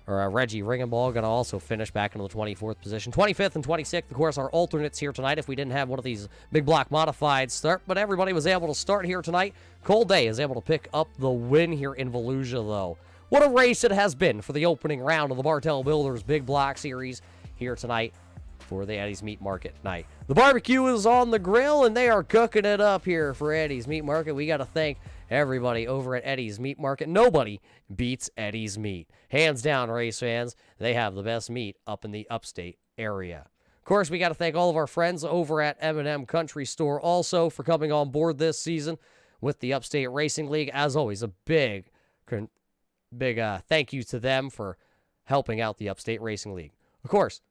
Reggie Ringenball going to also finish back into the 24th position. 25th and 26th, of course, are alternates here tonight if we didn't have one of these big block modified start, but everybody was able to start here tonight. Cole Day is able to pick up the win here in Volusia, though. What a race it has been for the opening round of the Bartell Builders Big Block Series here tonight for the Eddie's Meat Market night. The barbecue is on the grill, and they are cooking it up here for Eddie's Meat Market. We got to thank everybody over at Eddie's Meat Market. Nobody beats Eddie's Meat. Hands down, race fans, they have the best meat up in the Upstate area. Of course, we got to thank all of our friends over at M&M Country Store also for coming on board this season with the Upstate Racing League. As always, a big thank you to them for helping out the Upstate Racing League. Of course,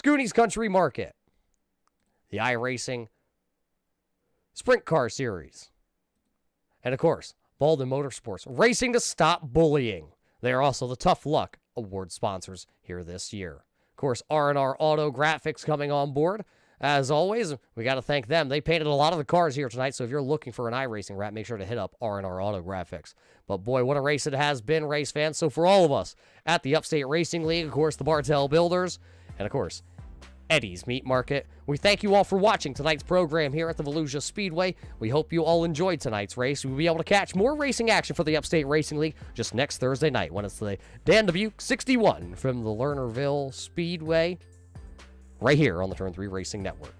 Scooney's Country Market, the iRacing Sprint Car Series, and of course, Baldwin Motorsports, Racing to Stop Bullying. They are also the Tough Luck Award sponsors here this year. Of course, R&R Auto Graphics coming on board. As always, we got to thank them. They painted a lot of the cars here tonight, so if you're looking for an iRacing wrap, make sure to hit up R&R Auto Graphics. But boy, what a race it has been, race fans. So for all of us at the Upstate Racing League, of course, the Bartell Builders, and of course, Eddie's Meat Market, we thank you all for watching tonight's program here at the Volusia Speedway. We hope you all enjoyed tonight's race. We'll be able to catch more racing action for the Upstate Racing League just next Thursday night when it's the Dan Dubuque 61 from the Lernerville Speedway right here on the Turn 3 Racing Network.